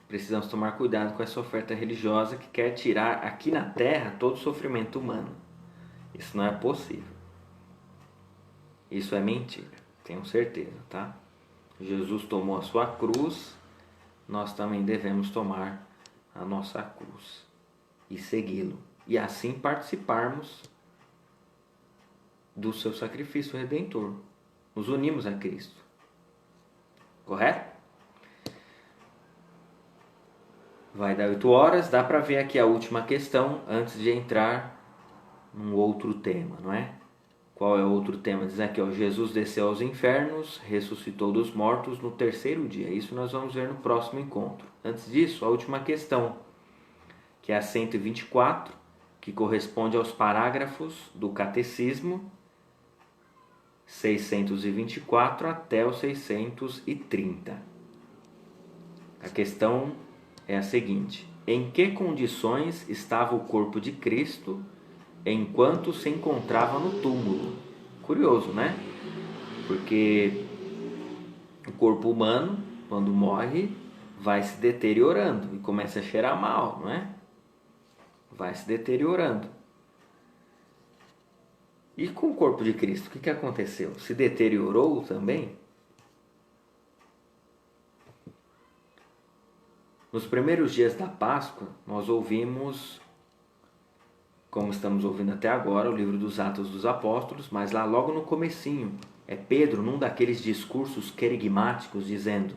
precisamos tomar cuidado com essa oferta religiosa que quer tirar aqui na Terra todo o sofrimento humano. Isso não é possível. Isso é mentira, tenho certeza, tá? Jesus tomou a sua cruz, nós também devemos tomar a nossa cruz e segui-lo. E assim participarmos do seu sacrifício redentor. Nos unimos a Cristo. Correto? Vai dar 8 horas, dá para ver aqui a última questão antes de entrar num outro tema, não é? Qual é o outro tema? Diz aqui, ó, Jesus desceu aos infernos, ressuscitou dos mortos no terceiro dia. Isso nós vamos ver no próximo encontro. Antes disso, a última questão, que é a 124, que corresponde aos parágrafos do Catecismo 624 até o 630. A questão é a seguinte: em que condições estava o corpo de Cristo enquanto se encontrava no túmulo? Curioso, né? Porque o corpo humano, quando morre, vai se deteriorando e começa a cheirar mal, não é? Vai se deteriorando. E com o corpo de Cristo, o que aconteceu? Se deteriorou também? Nos primeiros dias da Páscoa, nós ouvimos, como estamos ouvindo até agora, o livro dos Atos dos Apóstolos, mas lá logo no comecinho, é Pedro, num daqueles discursos querigmáticos, dizendo,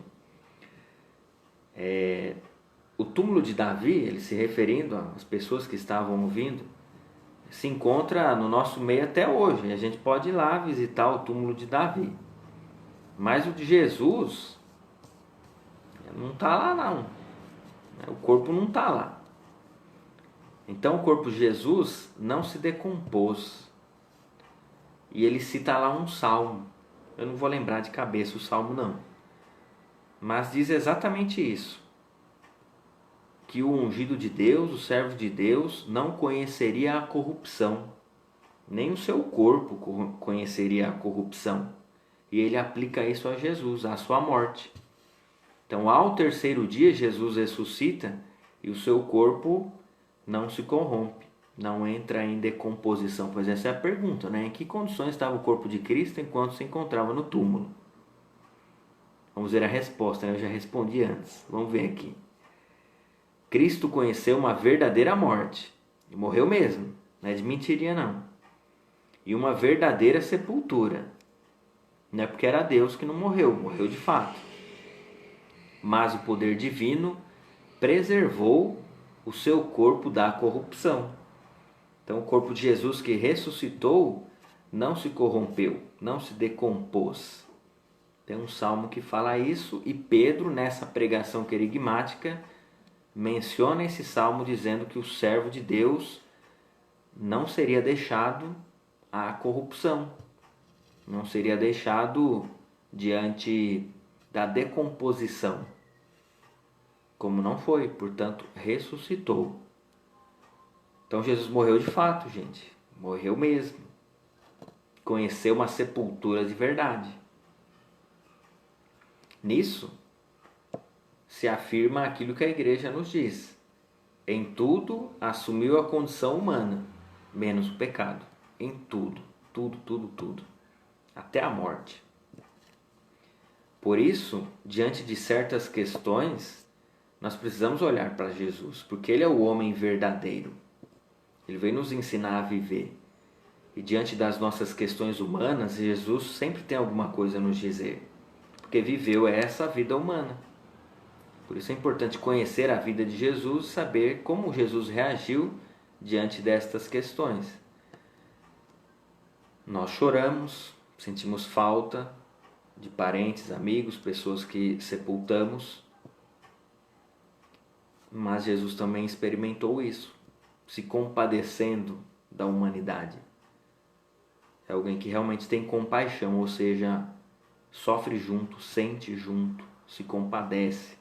o túmulo de Davi, ele se referindo às pessoas que estavam ouvindo, se encontra no nosso meio até hoje. A gente pode ir lá visitar o túmulo de Davi. Mas o de Jesus não está lá não. O corpo não está lá. Então o corpo de Jesus não se decompôs. E ele cita lá um salmo. Eu não vou lembrar de cabeça o salmo não. Mas diz exatamente isso. Que o ungido de Deus, o servo de Deus, não conheceria a corrupção. Nem o seu corpo conheceria a corrupção. E ele aplica isso a Jesus, à sua morte. Então, ao terceiro dia, Jesus ressuscita e o seu corpo não se corrompe, não entra em decomposição. Pois essa é a pergunta, né? Em que condições estava o corpo de Cristo enquanto se encontrava no túmulo? Vamos ver a resposta, né? Eu já respondi antes. Vamos ver aqui. Cristo conheceu uma verdadeira morte. E morreu mesmo, não é de mentirinha não. E uma verdadeira sepultura. Não é porque era Deus que não morreu, morreu de fato. Mas o poder divino preservou o seu corpo da corrupção. Então o corpo de Jesus que ressuscitou não se corrompeu, não se decompôs. Tem um salmo que fala isso e Pedro, nessa pregação querigmática, menciona esse salmo dizendo que o servo de Deus não seria deixado à corrupção, não seria deixado diante da decomposição, como não foi, portanto ressuscitou. Então Jesus morreu de fato, gente, morreu mesmo, conheceu uma sepultura de verdade. Nisso se afirma aquilo que a igreja nos diz: em tudo assumiu a condição humana, menos o pecado. Em tudo, tudo, até a morte. Por isso, diante de certas questões, nós precisamos olhar para Jesus, porque Ele é o homem verdadeiro. Ele veio nos ensinar a viver. E diante das nossas questões humanas, Jesus sempre tem alguma coisa a nos dizer, porque viveu essa vida humana. Por isso é importante conhecer a vida de Jesus e saber como Jesus reagiu diante destas questões. Nós choramos, sentimos falta de parentes, amigos, pessoas que sepultamos, mas Jesus também experimentou isso, se compadecendo da humanidade. É alguém que realmente tem compaixão, ou seja, sofre junto, sente junto, se compadece,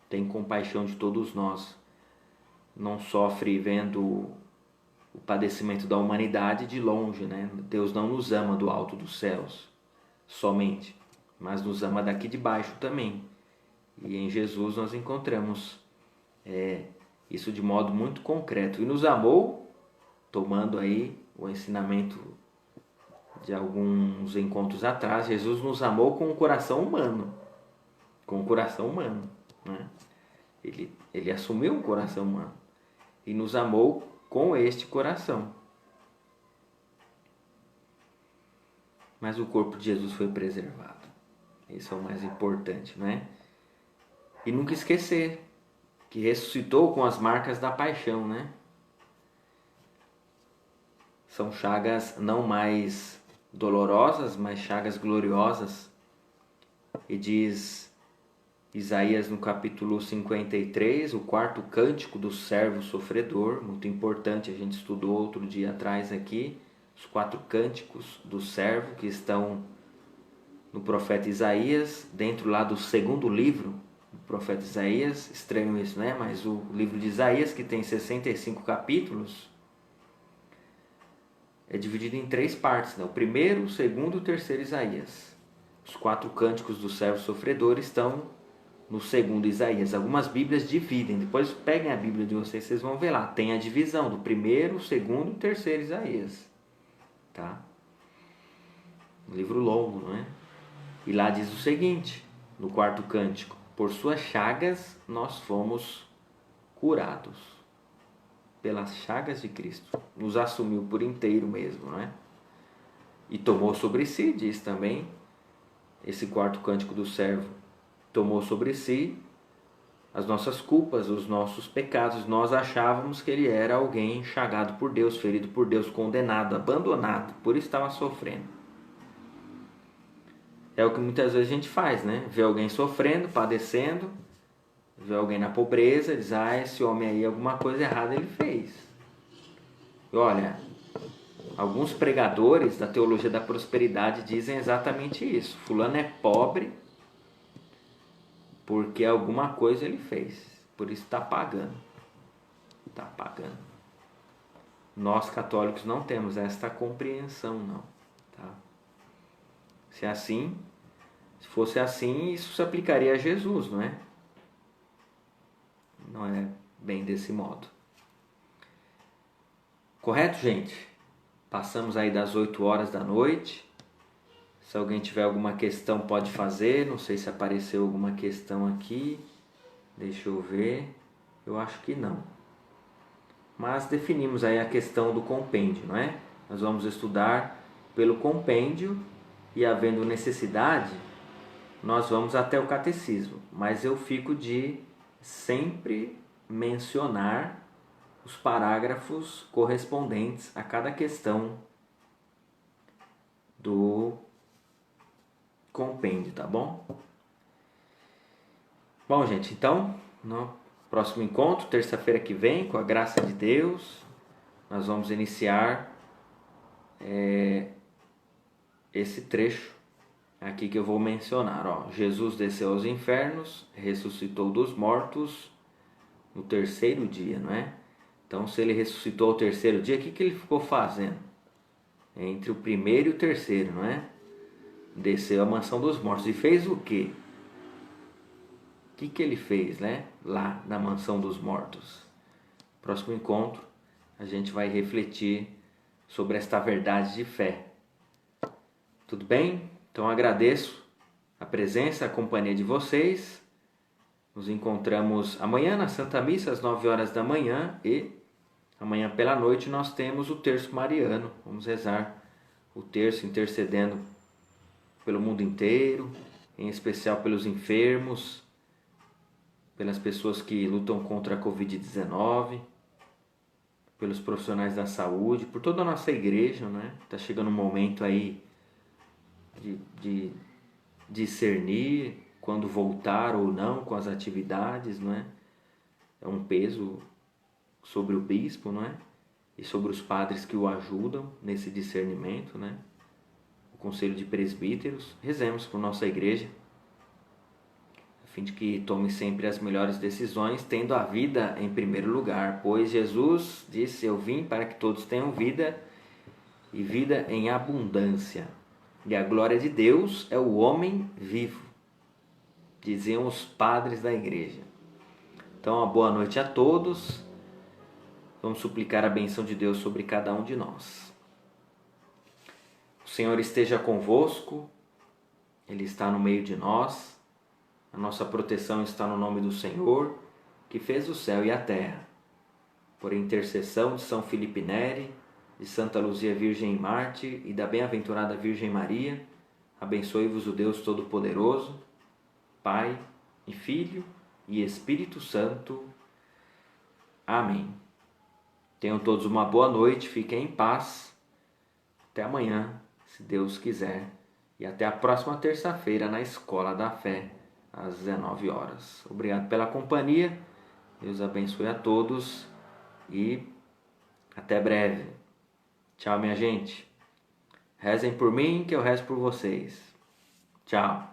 tem compaixão de todos nós. Não sofre vendo o padecimento da humanidade de longe, né? Deus não nos ama do alto dos céus somente, mas nos ama daqui de baixo também. E em Jesus nós encontramos isso de modo muito concreto. E nos amou, tomando aí o ensinamento de alguns encontros atrás, Jesus nos amou com o coração humano. Com o coração humano, né? Ele assumiu um coração humano e nos amou com este coração. Mas o corpo de Jesus foi preservado. Isso é o mais importante, não é? E nunca esquecer que ressuscitou com as marcas da paixão, né? São chagas não mais dolorosas, mas chagas gloriosas. E diz Isaías no capítulo 53, o quarto cântico do servo sofredor, muito importante, a gente estudou outro dia atrás aqui, os 4 cânticos do servo que estão no profeta Isaías, dentro lá do segundo livro do profeta Isaías. Estranho isso, né? Mas o livro de Isaías, que tem 65 capítulos, é dividido em 3 partes, né? O primeiro, o segundo e o terceiro Isaías. Os 4 cânticos do servo sofredor estão no segundo Isaías. Algumas bíblias dividem, depois peguem a bíblia de vocês, vocês vão ver lá, tem a divisão do primeiro, segundo e terceiro Isaías, tá? Um livro longo, não é? E lá diz o seguinte, no quarto cântico: por suas chagas nós fomos curados. Pelas chagas de Cristo, nos assumiu por inteiro mesmo, não é? E tomou sobre si, diz também esse quarto cântico do servo, tomou sobre si as nossas culpas, os nossos pecados. Nós achávamos que ele era alguém chagado por Deus, ferido por Deus, condenado, abandonado, por isso estava sofrendo. É o que muitas vezes a gente faz, né? Vê alguém sofrendo, padecendo, vê alguém na pobreza, diz: ah, esse homem aí, alguma coisa errada ele fez. E olha, alguns pregadores da teologia da prosperidade dizem exatamente isso: fulano é pobre porque alguma coisa ele fez, por isso está pagando. Está pagando. Nós católicos não temos esta compreensão, não. Tá? Se é assim, se fosse assim, isso se aplicaria a Jesus, não é? Não é bem desse modo. Correto, gente? Passamos aí das 8 horas da noite. Se alguém tiver alguma questão, pode fazer. Não sei se apareceu alguma questão aqui. Deixa eu ver. Eu acho que não. mas definimos aí a questão do compêndio, não é? Nós vamos estudar pelo compêndio e, havendo necessidade, nós vamos até o catecismo, mas eu fico de sempre mencionar os parágrafos correspondentes a cada questão do compêndio, tá bom? Bom, gente, então, no próximo encontro, terça-feira que vem, com a graça de Deus, nós vamos iniciar esse trecho aqui que eu vou mencionar. Ó, Jesus desceu aos infernos, ressuscitou dos mortos no terceiro dia, não é? Então, se ele ressuscitou ao terceiro dia, o que ele ficou fazendo? Entre o primeiro e o terceiro, não é? Desceu à mansão dos mortos e fez o quê? O que ele fez, né? Lá na mansão dos mortos. Próximo encontro, a gente vai refletir sobre esta verdade de fé. Tudo bem? Então agradeço a presença, a companhia de vocês. Nos encontramos amanhã na Santa Missa às 9 horas da manhã e amanhã pela noite nós temos o terço mariano. Vamos rezar o terço intercedendo pelo mundo inteiro, em especial pelos enfermos, pelas pessoas que lutam contra a Covid-19, pelos profissionais da saúde, por toda a nossa igreja, né? Está chegando um momento aí de discernir quando voltar ou não com as atividades, não é? É um peso sobre o bispo, não é? E sobre os padres que o ajudam nesse discernimento, né? O Conselho de Presbíteros. Rezemos por nossa igreja, a fim de que tome sempre as melhores decisões, tendo a vida em primeiro lugar, pois Jesus disse: eu vim para que todos tenham vida e vida em abundância. E a glória de Deus é o homem vivo, diziam os padres da igreja. Então, uma boa noite a todos. Vamos suplicar a bênção de Deus sobre cada um de nós. O Senhor esteja convosco, Ele está no meio de nós. A nossa proteção está no nome do Senhor, que fez o céu e a terra. Por intercessão de São Felipe Neri, de Santa Luzia Virgem e Mártir e da bem-aventurada Virgem Maria, abençoe-vos o Deus Todo-Poderoso, Pai e Filho e Espírito Santo. Amém. Tenham todos uma boa noite, fiquem em paz. Até amanhã, se Deus quiser. E até a próxima terça-feira na Escola da Fé, às 19 horas. Obrigado pela companhia. Deus abençoe a todos e até breve. Tchau, minha gente. Rezem por mim que eu rezo por vocês. Tchau.